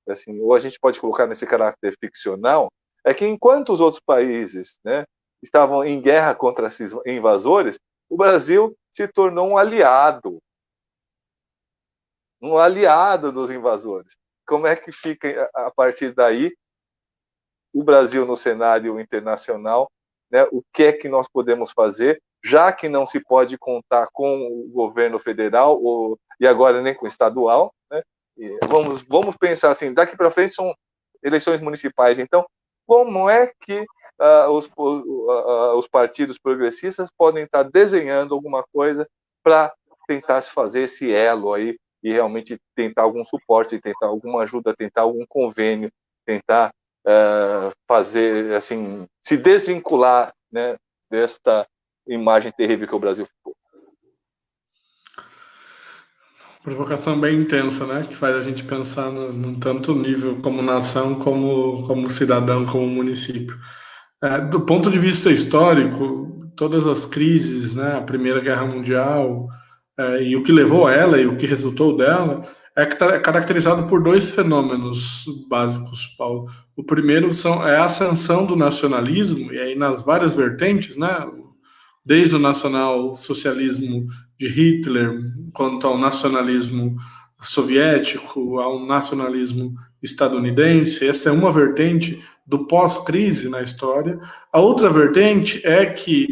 assim, ou a gente pode colocar nesse caráter ficcional, é que enquanto os outros países, né, estavam em guerra contra esses invasores, o Brasil se tornou um aliado dos invasores. Como é que fica, a partir daí, o Brasil no cenário internacional? Né, o que é que nós podemos fazer, já que não se pode contar com o governo federal e agora nem com o estadual? Né? Vamos pensar assim, daqui para frente são eleições municipais, então como é que os partidos progressistas podem estar desenhando alguma coisa para tentar se fazer esse elo aí e realmente tentar algum suporte, tentar alguma ajuda, tentar algum convênio, tentar fazer, assim, se desvincular, né, desta imagem terrível que o Brasil ficou. Provocação bem intensa, né? Que faz a gente pensar num tanto nível como nação, como cidadão, como município. Do ponto de vista histórico, todas as crises, né? A Primeira Guerra Mundial, e o que levou a ela e o que resultou dela, é caracterizado por dois fenômenos básicos, Paulo. O primeiro é a ascensão do nacionalismo, e aí nas várias vertentes, né? Desde o nacional-socialismo de Hitler, quanto ao nacionalismo soviético, ao nacionalismo estadunidense. Essa é uma vertente do pós-crise na história. A outra vertente é que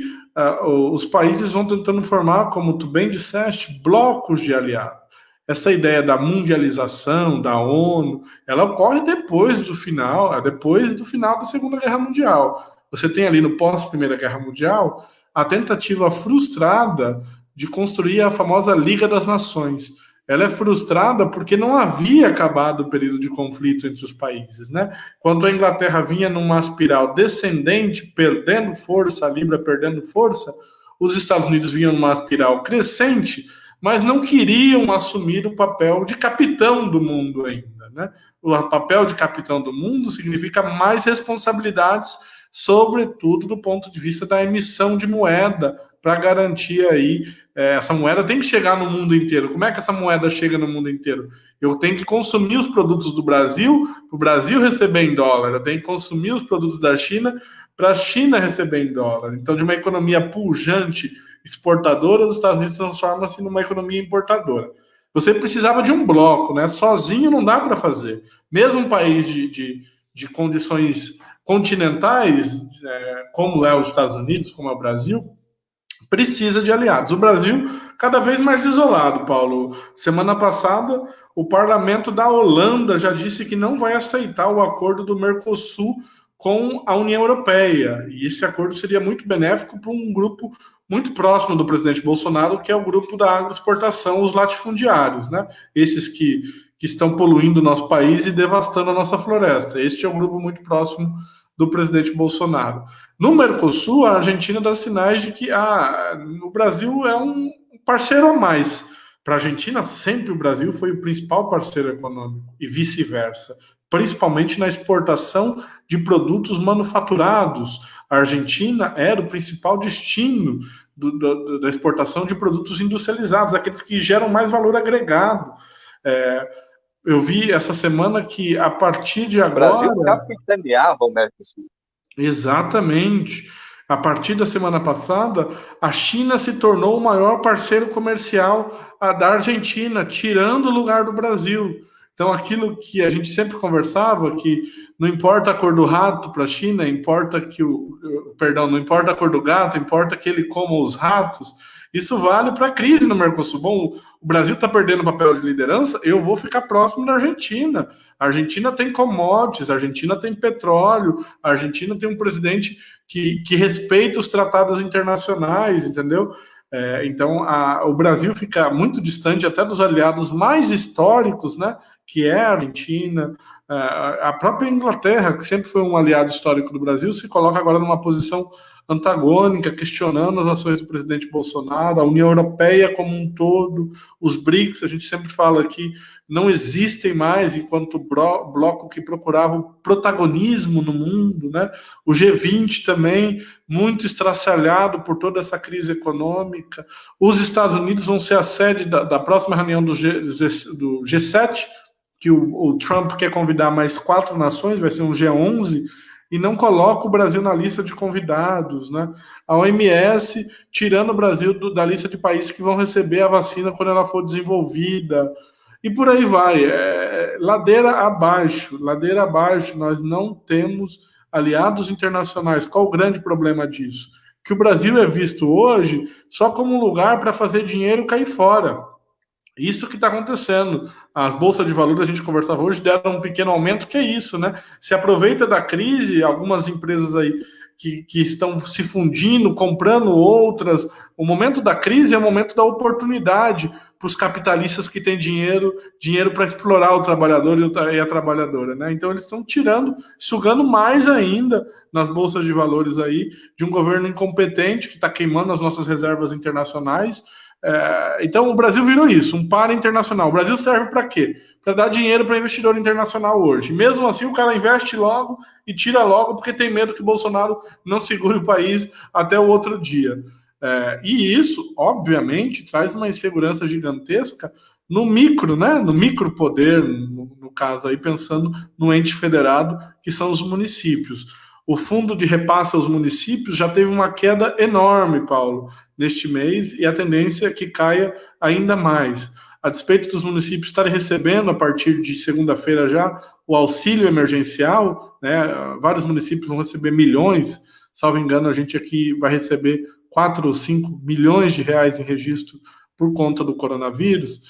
os países vão tentando formar, como tu bem disseste, blocos de aliados. Essa ideia da mundialização, da ONU, ela ocorre depois do final da Segunda Guerra Mundial. Você tem ali no pós-Primeira Guerra Mundial a tentativa frustrada de construir a famosa Liga das Nações. Ela é frustrada porque não havia acabado o período de conflito entre os países, né? Quando a Inglaterra vinha numa espiral descendente, perdendo força, a Libra perdendo força, os Estados Unidos vinham numa espiral crescente, mas não queriam assumir o papel de capitão do mundo ainda, né? O papel de capitão do mundo significa mais responsabilidades, sobretudo do ponto de vista da emissão de moeda, para garantir aí, essa moeda tem que chegar no mundo inteiro. Como é que essa moeda chega no mundo inteiro? Eu tenho que consumir os produtos do Brasil, para o Brasil receber em dólar. Eu tenho que consumir os produtos da China, para a China receber em dólar. Então, de uma economia pujante, exportadora, os Estados Unidos transforma-se numa economia importadora. Você precisava de um bloco, né? Sozinho não dá para fazer. Mesmo um país de condições continentais, como é os Estados Unidos, como é o Brasil, precisa de aliados. O Brasil cada vez mais isolado, Paulo. Semana passada, o parlamento da Holanda já disse que não vai aceitar o acordo do Mercosul com a União Europeia. E esse acordo seria muito benéfico para um grupo muito próximo do presidente Bolsonaro, que é o grupo da agroexportação, os latifundiários, né? Esses que que estão poluindo o nosso país e devastando a nossa floresta. Este é um grupo muito próximo do presidente Bolsonaro. No Mercosul, a Argentina dá sinais de que o Brasil é um parceiro a mais. Para a Argentina, sempre o Brasil foi o principal parceiro econômico e vice-versa, principalmente na exportação de produtos manufaturados. A Argentina era o principal destino da exportação de produtos industrializados, aqueles que geram mais valor agregado. Eu vi essa semana que, a partir de O Brasil agora... capitaneava o Mercosul. Exatamente. A partir da semana passada, a China se tornou o maior parceiro comercial da Argentina, tirando o lugar do Brasil. Então, aquilo que a gente sempre conversava, que não importa a cor do rato para a China, não importa a cor do gato, importa que ele coma os ratos. Isso vale para a crise no Mercosul. Bom, o Brasil está perdendo papel de liderança, eu vou ficar próximo da Argentina. A Argentina tem commodities, a Argentina tem petróleo, a Argentina tem um presidente que respeita os tratados internacionais, entendeu? Então, o Brasil fica muito distante até dos aliados mais históricos, né? Que é a Argentina, a própria Inglaterra, que sempre foi um aliado histórico do Brasil, se coloca agora numa posição antagônica, questionando as ações do presidente Bolsonaro, a União Europeia como um todo, os BRICS, a gente sempre fala que não existem mais enquanto bloco que procurava o protagonismo no mundo, né? O G20 também, muito estraçalhado por toda essa crise econômica. Os Estados Unidos vão ser a sede da próxima reunião do G7, que o Trump quer convidar mais 4 nações, vai ser um G11, e não coloca o Brasil na lista de convidados, né? A OMS tirando o Brasil da lista de países que vão receber a vacina quando ela for desenvolvida, e por aí vai. Ladeira abaixo, nós não temos aliados internacionais. Qual o grande problema disso? Que o Brasil é visto hoje só como um lugar para fazer dinheiro cair fora. Isso que está acontecendo. As bolsas de valores, a gente conversava hoje, deram um pequeno aumento, que é isso, né? Se aproveita da crise, algumas empresas aí que estão se fundindo, comprando outras. O momento da crise é o momento da oportunidade para os capitalistas que têm dinheiro para explorar o trabalhador e a trabalhadora, né? Então eles estão sugando mais ainda nas bolsas de valores aí, de um governo incompetente que está queimando as nossas reservas internacionais. Então o Brasil virou isso, um par internacional. O Brasil serve para quê? Para dar dinheiro para investidor internacional hoje. Mesmo assim, o cara investe logo e tira logo porque tem medo que Bolsonaro não segure o país até o outro dia. E isso, obviamente, traz uma insegurança gigantesca no micro, né? No micropoder, no caso aí, pensando no ente federado, que são os municípios. O fundo de repasse aos municípios já teve uma queda enorme, Paulo, neste mês, e a tendência é que caia ainda mais. A despeito dos municípios estarem recebendo, a partir de segunda-feira já, o auxílio emergencial, né? Vários municípios vão receber milhões, salvo engano, a gente aqui vai receber 4 ou 5 milhões de reais em registro por conta do coronavírus.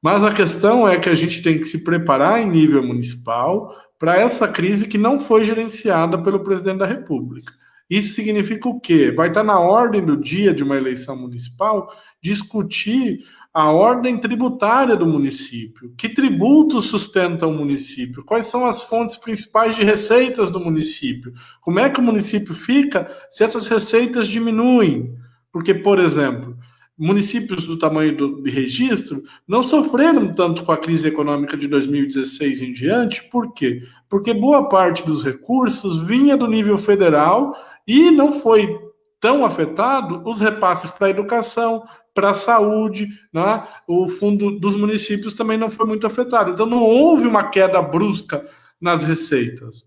Mas a questão é que a gente tem que se preparar em nível municipal para essa crise que não foi gerenciada pelo presidente da República. Isso significa o quê? Vai estar na ordem do dia de uma eleição municipal discutir a ordem tributária do município. Que tributos sustentam o município? Quais são as fontes principais de receitas do município? Como é que o município fica se essas receitas diminuem? Porque, por exemplo, municípios do tamanho de registro não sofreram tanto com a crise econômica de 2016 em diante. Por quê? Porque boa parte dos recursos vinha do nível federal e não foi tão afetado os repasses para a educação, para a saúde, né? O fundo dos municípios também não foi muito afetado. Então não houve uma queda brusca nas receitas.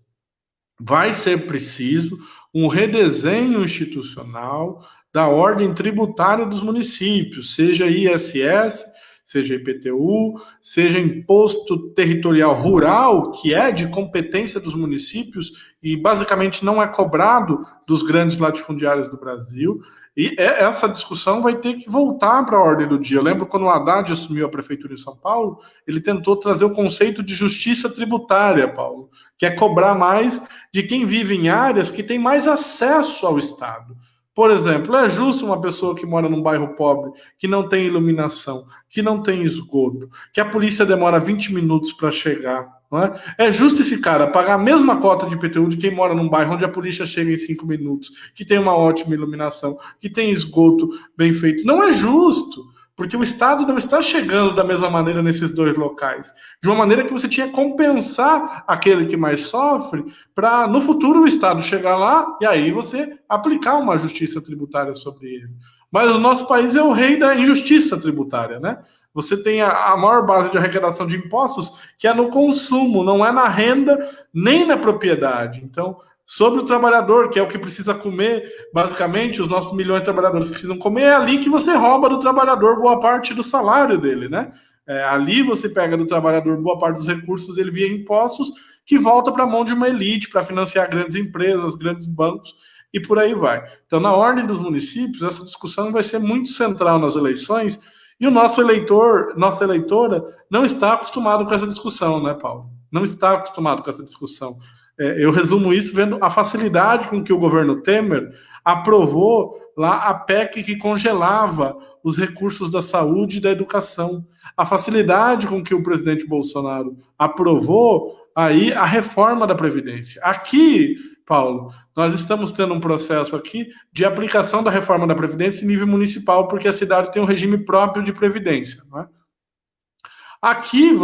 Vai ser preciso um redesenho institucional da ordem tributária dos municípios, seja ISS, seja IPTU, seja Imposto Territorial Rural, que é de competência dos municípios e basicamente não é cobrado dos grandes latifundiários do Brasil. E essa discussão vai ter que voltar para a ordem do dia. Eu lembro quando o Haddad assumiu a prefeitura de São Paulo, ele tentou trazer o conceito de justiça tributária, Paulo, que é cobrar mais de quem vive em áreas que tem mais acesso ao Estado. Por exemplo, é justo uma pessoa que mora num bairro pobre, que não tem iluminação, que não tem esgoto, que a polícia demora 20 minutos para chegar, não é? É justo esse cara pagar a mesma cota de IPTU de quem mora num bairro onde a polícia chega em 5 minutos, que tem uma ótima iluminação, que tem esgoto bem feito. Não é justo, porque o Estado não está chegando da mesma maneira nesses dois locais. De uma maneira que você tinha que compensar aquele que mais sofre, para no futuro o Estado chegar lá e aí você aplicar uma justiça tributária sobre ele. Mas o nosso país é o rei da injustiça tributária, né? Você tem a maior base de arrecadação de impostos, que é no consumo, não é na renda nem na propriedade. Então, sobre o trabalhador, que é o que precisa comer, basicamente, os nossos milhões de trabalhadores que precisam comer, é ali que você rouba do trabalhador boa parte do salário dele, né? Ali você pega do trabalhador boa parte dos recursos, ele via impostos, que volta para a mão de uma elite, para financiar grandes empresas, grandes bancos, e por aí vai. Então, na ordem dos municípios, essa discussão vai ser muito central nas eleições, e o nosso eleitor, nossa eleitora, não está acostumado com essa discussão, né, Paulo? Não está acostumado com essa discussão. Eu resumo isso vendo a facilidade com que o governo Temer aprovou lá a PEC que congelava os recursos da saúde e da educação. A facilidade com que o presidente Bolsonaro aprovou aí a reforma da Previdência. Aqui, Paulo, nós estamos tendo um processo aqui de aplicação da reforma da Previdência em nível municipal, porque a cidade tem um regime próprio de Previdência, não é? Aqui,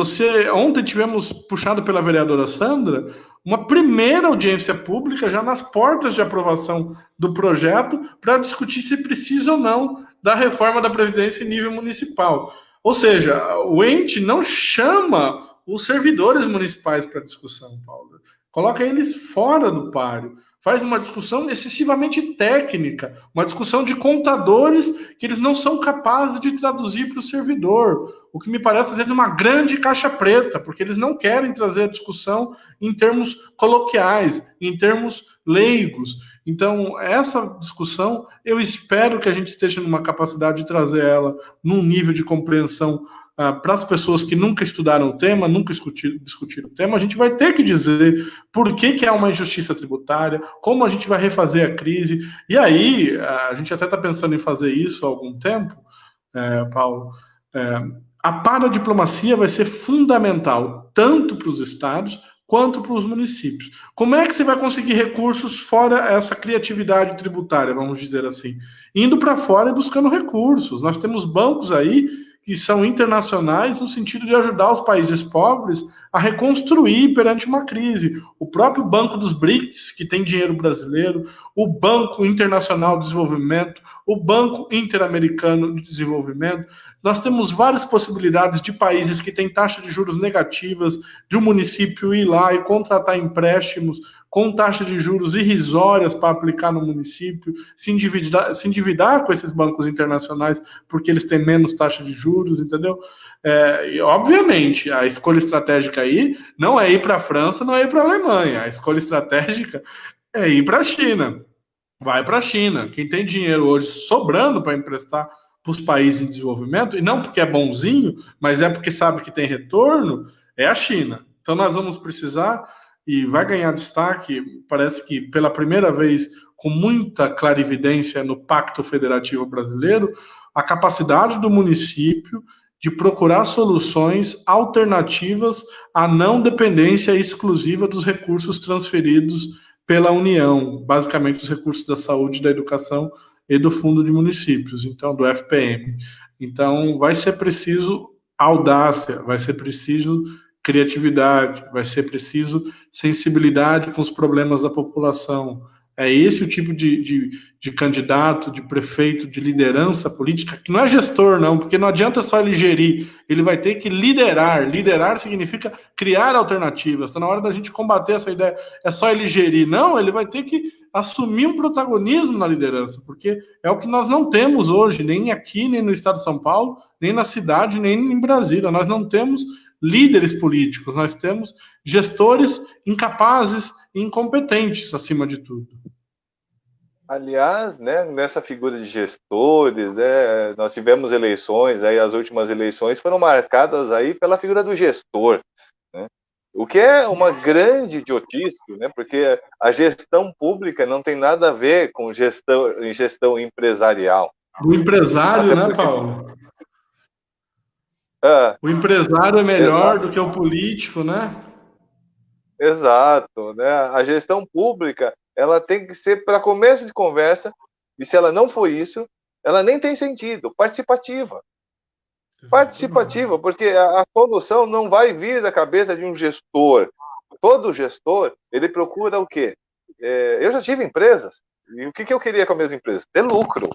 ontem tivemos, puxado pela vereadora Sandra, uma primeira audiência pública já nas portas de aprovação do projeto para discutir se precisa ou não da reforma da Previdência em nível municipal. Ou seja, o ente não chama os servidores municipais para discussão, Paulo. Coloca eles fora do páreo. Faz uma discussão excessivamente técnica, uma discussão de contadores que eles não são capazes de traduzir para o servidor. O que me parece, às vezes, uma grande caixa preta, porque eles não querem trazer a discussão em termos coloquiais, em termos leigos. Então, essa discussão, eu espero que a gente esteja numa capacidade de trazer ela num nível de compreensão para as pessoas que nunca estudaram o tema, nunca discutiram o tema. A gente vai ter que dizer por que é uma injustiça tributária, como a gente vai refazer a crise. E aí, a gente até está pensando em fazer isso há algum tempo, Paulo. A paradiplomacia vai ser fundamental, tanto para os estados quanto para os municípios. Como é que você vai conseguir recursos fora essa criatividade tributária, vamos dizer assim? Indo para fora e buscando recursos. Nós temos bancos aí que são internacionais no sentido de ajudar os países pobres a reconstruir perante uma crise. O próprio Banco dos BRICS, que tem dinheiro brasileiro, o Banco Internacional de Desenvolvimento, o Banco Interamericano de Desenvolvimento. Nós temos várias possibilidades de países que têm taxas de juros negativas, de um município ir lá e contratar empréstimos com taxas de juros irrisórias para aplicar no município, se endividar com esses bancos internacionais porque eles têm menos taxa de juros, entendeu? E, obviamente, a escolha estratégica aí não é ir para a França, não é ir para a Alemanha. A escolha estratégica é ir para a China. Vai para a China. Quem tem dinheiro hoje sobrando para emprestar para os países em desenvolvimento, e não porque é bonzinho, mas é porque sabe que tem retorno, é a China. Então nós vamos precisar, e vai ganhar destaque, parece que pela primeira vez, com muita clarividência no Pacto Federativo Brasileiro, a capacidade do município de procurar soluções alternativas à não dependência exclusiva dos recursos transferidos pela União, basicamente os recursos da saúde, da educação e do Fundo de Municípios, então do FPM. Então vai ser preciso audácia, vai ser preciso criatividade, vai ser preciso sensibilidade com os problemas da população. É esse o tipo de candidato, de prefeito, de liderança política, que não é gestor, não, porque não adianta só ele gerir, ele vai ter que liderar. Liderar significa criar alternativas. Está na hora da gente combater essa ideia, é só ele gerir. Não, ele vai ter que assumir um protagonismo na liderança, porque é o que nós não temos hoje, nem aqui, nem no estado de São Paulo, nem na cidade, nem em Brasília. Nós não temos líderes políticos, nós temos gestores incapazes e incompetentes, acima de tudo. Aliás, né, nessa figura de gestores, né, nós tivemos eleições, aí as últimas eleições foram marcadas aí pela figura do gestor, né? O que é uma grande idiotice, né? Porque a gestão pública não tem nada a ver com gestão empresarial. O empresário, Até né, porque, Paulo? ah, O empresário é melhor exato, do que o político, né? exato, né? A gestão pública, ela tem que ser para começo de conversa, e se ela não for isso, ela nem tem sentido, participativa. Exatamente. Participativa, porque a solução não vai vir da cabeça de um gestor. Todo gestor, ele procura o quê? Eu já tive empresas, e o que eu queria com as minhas empresas? Ter lucro.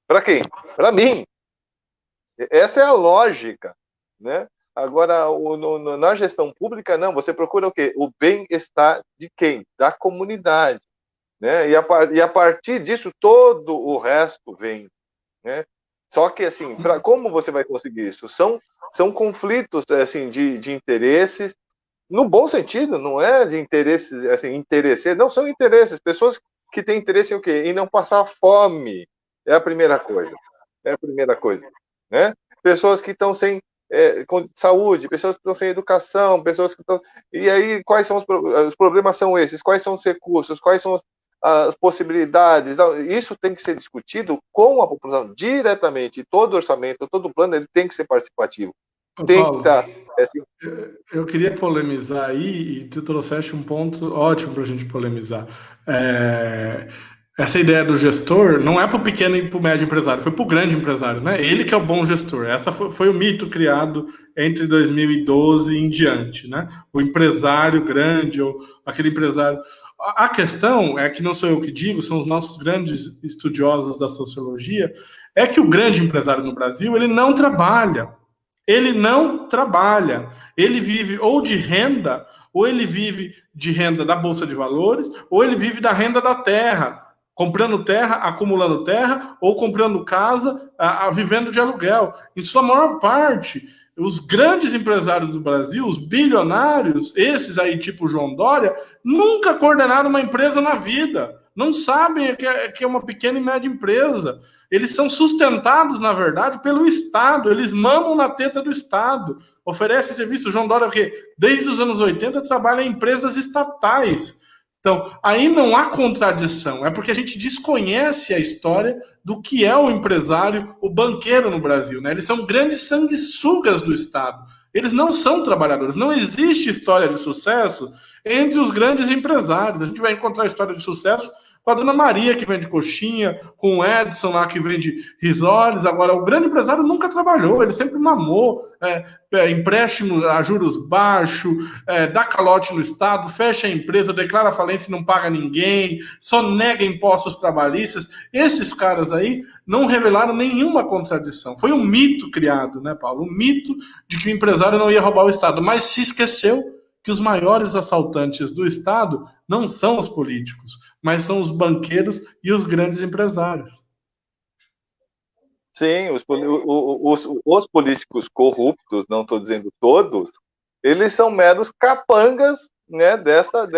Para quem? Para mim. Essa é a lógica, né? Agora, na gestão pública, não. Você procura o quê? O bem-estar de quem? Da comunidade, né? E a partir disso, todo o resto vem, né? Só que, assim, como você vai conseguir isso? São conflitos, assim, de interesses, no bom sentido, não é de interesses, assim, interesses, não são interesses, pessoas que têm interesse em o quê? Em não passar fome, é a primeira coisa, né? Pessoas que estão sem saúde, pessoas que estão sem educação, pessoas que estão... E aí, quais são os problemas são esses? Quais são os recursos? Quais são as possibilidades? Isso tem que ser discutido com a população diretamente. Todo orçamento, todo plano, ele tem que ser participativo. Ô, Tem que Paulo, estar... Assim, eu queria polemizar aí, e tu trouxeste um ponto ótimo para a gente polemizar. Essa ideia do gestor não é para o pequeno e para o médio empresário, foi para o grande empresário, né? Ele que é o bom gestor. Essa foi o mito criado entre 2012 em diante, né? O empresário grande ou aquele empresário. A questão é que não sou eu que digo, são os nossos grandes estudiosos da sociologia, é que o grande empresário no Brasil ele não trabalha. Ele não trabalha. Ele vive ou de renda, ou ele vive de renda da Bolsa de Valores, ou ele vive da renda da terra, comprando terra, acumulando terra, ou comprando casa, vivendo de aluguel. Em sua maior parte, os grandes empresários do Brasil, os bilionários, esses aí tipo João Dória, nunca coordenaram uma empresa na vida. Não sabem que é uma pequena e média empresa. Eles são sustentados, na verdade, pelo Estado. Eles mamam na teta do Estado. Oferecem serviço. O João Dória, o quê? Desde os anos 80, trabalha em empresas estatais. Então, aí não há contradição. É porque a gente desconhece a história do que é o empresário, o banqueiro no Brasil. Né? Eles são grandes sanguessugas do Estado. Eles não são trabalhadores. Não existe história de sucesso entre os grandes empresários. A gente vai encontrar história de sucesso com a Dona Maria, que vende coxinha, com o Edson lá, que vende risoles. Agora, o grande empresário nunca trabalhou, ele sempre mamou, empréstimo a juros baixos, dá calote no Estado, fecha a empresa, declara falência e não paga ninguém, só nega impostos trabalhistas. Esses caras aí não revelaram nenhuma contradição. Foi um mito criado, né, Paulo? Um mito de que o empresário não ia roubar o Estado, mas se esqueceu que os maiores assaltantes do Estado não são os políticos, mas são os banqueiros e os grandes empresários. sim, os políticos corruptos, não estou dizendo todos, eles são meros capangas, né, desta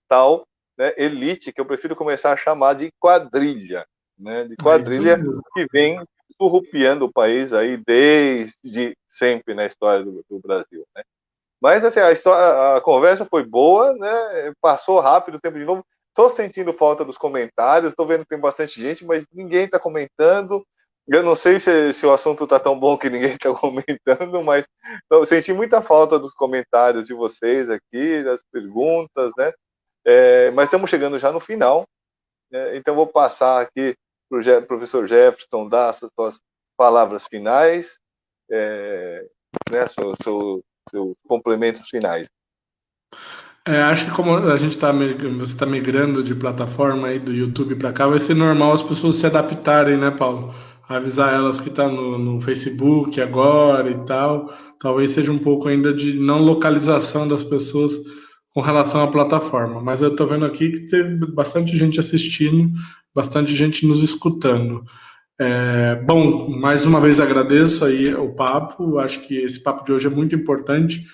tal, né, elite, que eu prefiro começar a chamar de quadrilha, né, de quadrilha que vem surrupiando o país aí desde sempre na história do Brasil, né? Mas assim, a conversa foi boa, né? Passou rápido o tempo de novo. Estou sentindo falta dos comentários, estou vendo que tem bastante gente, mas ninguém está comentando. Eu não sei se o assunto está tão bom que ninguém está comentando, mas eu senti muita falta dos comentários de vocês aqui, das perguntas, né? Mas estamos chegando já no final, né? Então vou passar aqui para o professor Jefferson dar as suas palavras finais, né? Seus complementos finais. Acho que como a gente você está migrando de plataforma aí do YouTube para cá, vai ser normal as pessoas se adaptarem, né, Paulo? Avisar elas que tá no Facebook agora e tal. Talvez seja um pouco ainda de não localização das pessoas com relação à plataforma. Mas eu tô vendo aqui que teve bastante gente assistindo, bastante gente nos escutando. Bom, mais uma vez agradeço aí o papo. Acho que esse papo de hoje é muito importante,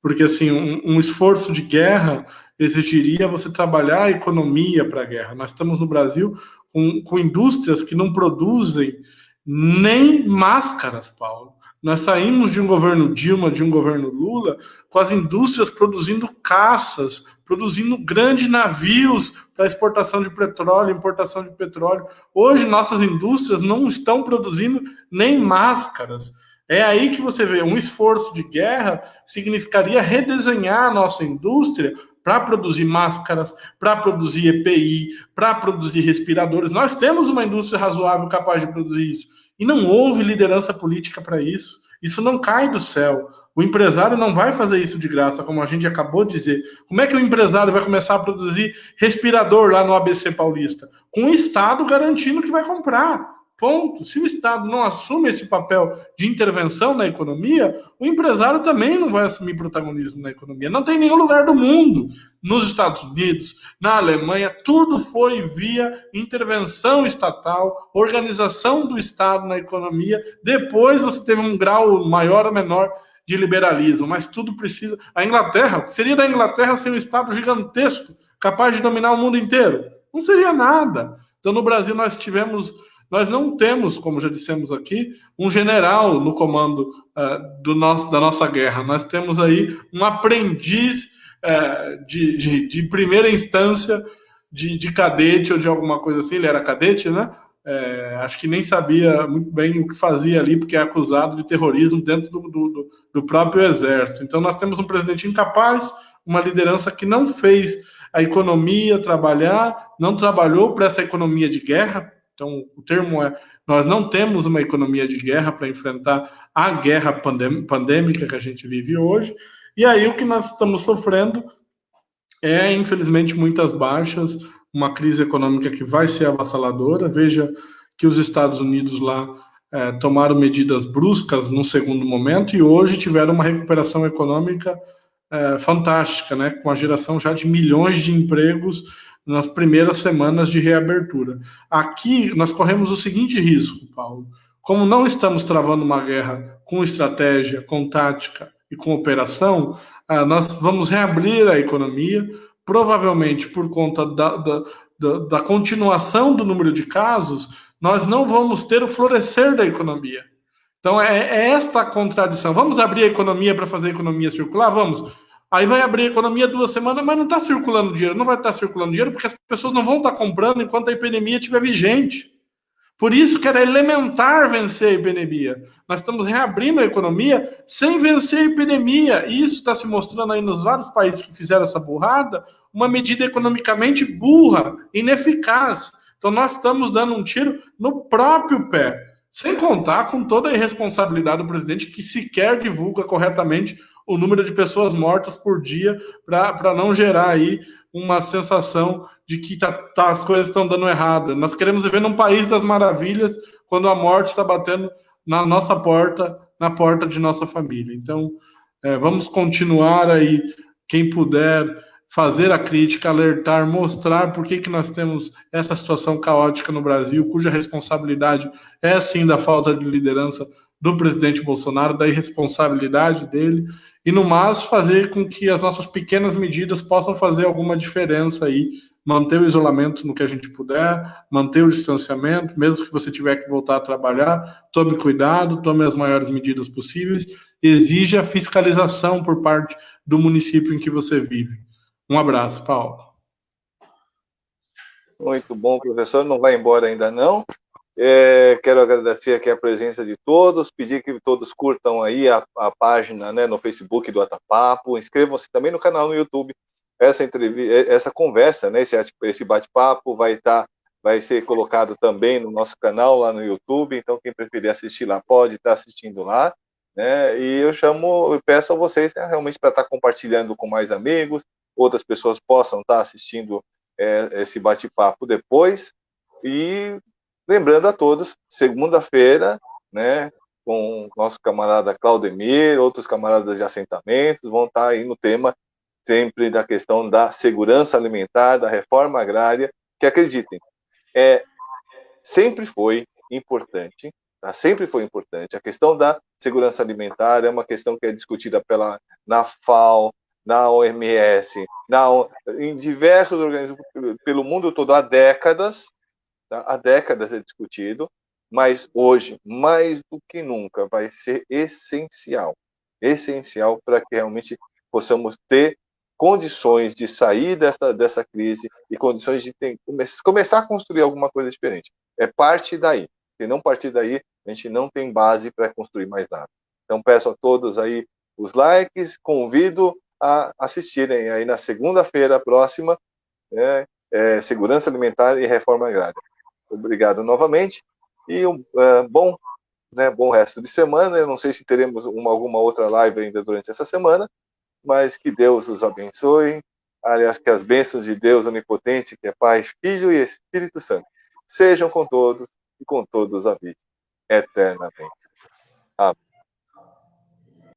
porque assim, um esforço de guerra exigiria você trabalhar a economia para a guerra. Nós estamos no Brasil com indústrias que não produzem nem máscaras, Paulo. Nós saímos de um governo Dilma, de um governo Lula, com as indústrias produzindo caças, produzindo grandes navios para exportação de petróleo, importação de petróleo. Hoje, nossas indústrias não estão produzindo nem máscaras. É aí que você vê um esforço de guerra significaria redesenhar a nossa indústria para produzir máscaras, para produzir EPI, para produzir respiradores. Nós temos uma indústria razoável capaz de produzir isso. E não houve liderança política para isso. Isso não cai do céu. O empresário não vai fazer isso de graça, como a gente acabou de dizer. Como é que o empresário vai começar a produzir respirador lá no ABC Paulista? Com o Estado garantindo que vai comprar. Ponto. Se o Estado não assume esse papel de intervenção na economia, o empresário também não vai assumir protagonismo na economia. Não tem nenhum lugar do mundo, nos Estados Unidos, na Alemanha, tudo foi via intervenção estatal, organização do Estado na economia. Depois você teve um grau maior ou menor de liberalismo, mas tudo precisa. A Inglaterra, seria da Inglaterra ser um Estado gigantesco, capaz de dominar o mundo inteiro? Não seria nada. Então, no Brasil, nós não temos, como já dissemos aqui, um general no comando da nossa guerra. Nós temos aí um aprendiz de primeira instância de cadete ou de alguma coisa assim. Ele era cadete, né? Acho que nem sabia muito bem o que fazia ali, porque é acusado de terrorismo dentro do próprio exército. Então, nós temos um presidente incapaz, uma liderança que não fez a economia trabalhar, não trabalhou para essa economia de guerra. Então, o termo é: nós não temos uma economia de guerra para enfrentar a guerra pandêmica que a gente vive hoje. E aí o que nós estamos sofrendo é, infelizmente, muitas baixas, uma crise econômica que vai ser avassaladora. Veja que os Estados Unidos lá tomaram medidas bruscas no segundo momento e hoje tiveram uma recuperação econômica fantástica, né, com a geração já de milhões de empregos nas primeiras semanas de reabertura. Aqui nós corremos o seguinte risco, Paulo: como não estamos travando uma guerra com estratégia, com tática e com operação, nós vamos reabrir a economia, provavelmente por conta da continuação do número de casos, nós não vamos ter o florescer da economia. Então é esta a contradição. Vamos abrir a economia para fazer a economia circular? Vamos. Aí vai abrir a economia 2 semanas, mas não está circulando dinheiro. Não vai estar circulando dinheiro porque as pessoas não vão estar comprando enquanto a epidemia estiver vigente. Por isso que era elementar vencer a epidemia. Nós estamos reabrindo a economia sem vencer a epidemia. E isso está se mostrando aí nos vários países que fizeram essa burrada, uma medida economicamente burra, ineficaz. Então nós estamos dando um tiro no próprio pé. Sem contar com toda a irresponsabilidade do presidente, que sequer divulga corretamente o número de pessoas mortas por dia para não gerar aí uma sensação de que as coisas estão dando errado. Nós queremos viver num país das maravilhas quando a morte está batendo na nossa porta, na porta de nossa família. Então, vamos continuar aí, quem puder, fazer a crítica, alertar, mostrar por que nós temos essa situação caótica no Brasil, cuja responsabilidade é sim da falta de liderança do presidente Bolsonaro, da irresponsabilidade dele, e no mais fazer com que as nossas pequenas medidas possam fazer alguma diferença aí, manter o isolamento no que a gente puder, manter o distanciamento, mesmo que você tiver que voltar a trabalhar, tome cuidado, tome as maiores medidas possíveis, exija fiscalização por parte do município em que você vive. Um abraço, Paulo. Muito bom, professor. Não vai embora ainda não. Quero agradecer aqui a presença de todos, pedir que todos curtam aí a página, né, no Facebook do Atapapo, inscrevam-se também no canal no YouTube. Essa conversa, né, esse bate-papo vai ser colocado também no nosso canal lá no YouTube, então quem preferir assistir lá pode estar assistindo lá, né, e eu peço a vocês, né, realmente para estar compartilhando com mais amigos, outras pessoas possam estar assistindo esse bate-papo depois, e lembrando a todos, segunda-feira, né, com o nosso camarada Claudemir, outros camaradas de assentamentos, vão estar aí no tema sempre da questão da segurança alimentar, da reforma agrária, que acreditem, sempre foi importante, tá? Sempre foi importante. A questão da segurança alimentar é uma questão que é discutida na FAO, na OMS, em diversos organismos pelo mundo todo há décadas, tá? Há décadas é discutido, mas hoje, mais do que nunca, vai ser essencial para que realmente possamos ter condições de sair dessa crise e condições de começar a construir alguma coisa diferente. É parte daí. Se não partir daí, a gente não tem base para construir mais nada. Então, peço a todos aí os likes, convido a assistirem aí na segunda-feira próxima, né, Segurança Alimentar e Reforma Agrária. Obrigado novamente e bom resto de semana. Eu não sei se teremos alguma outra live ainda durante essa semana, mas que Deus os abençoe. Aliás, que as bênçãos de Deus Onipotente, que é Pai, Filho e Espírito Santo, sejam com todos e com todos a vida eternamente.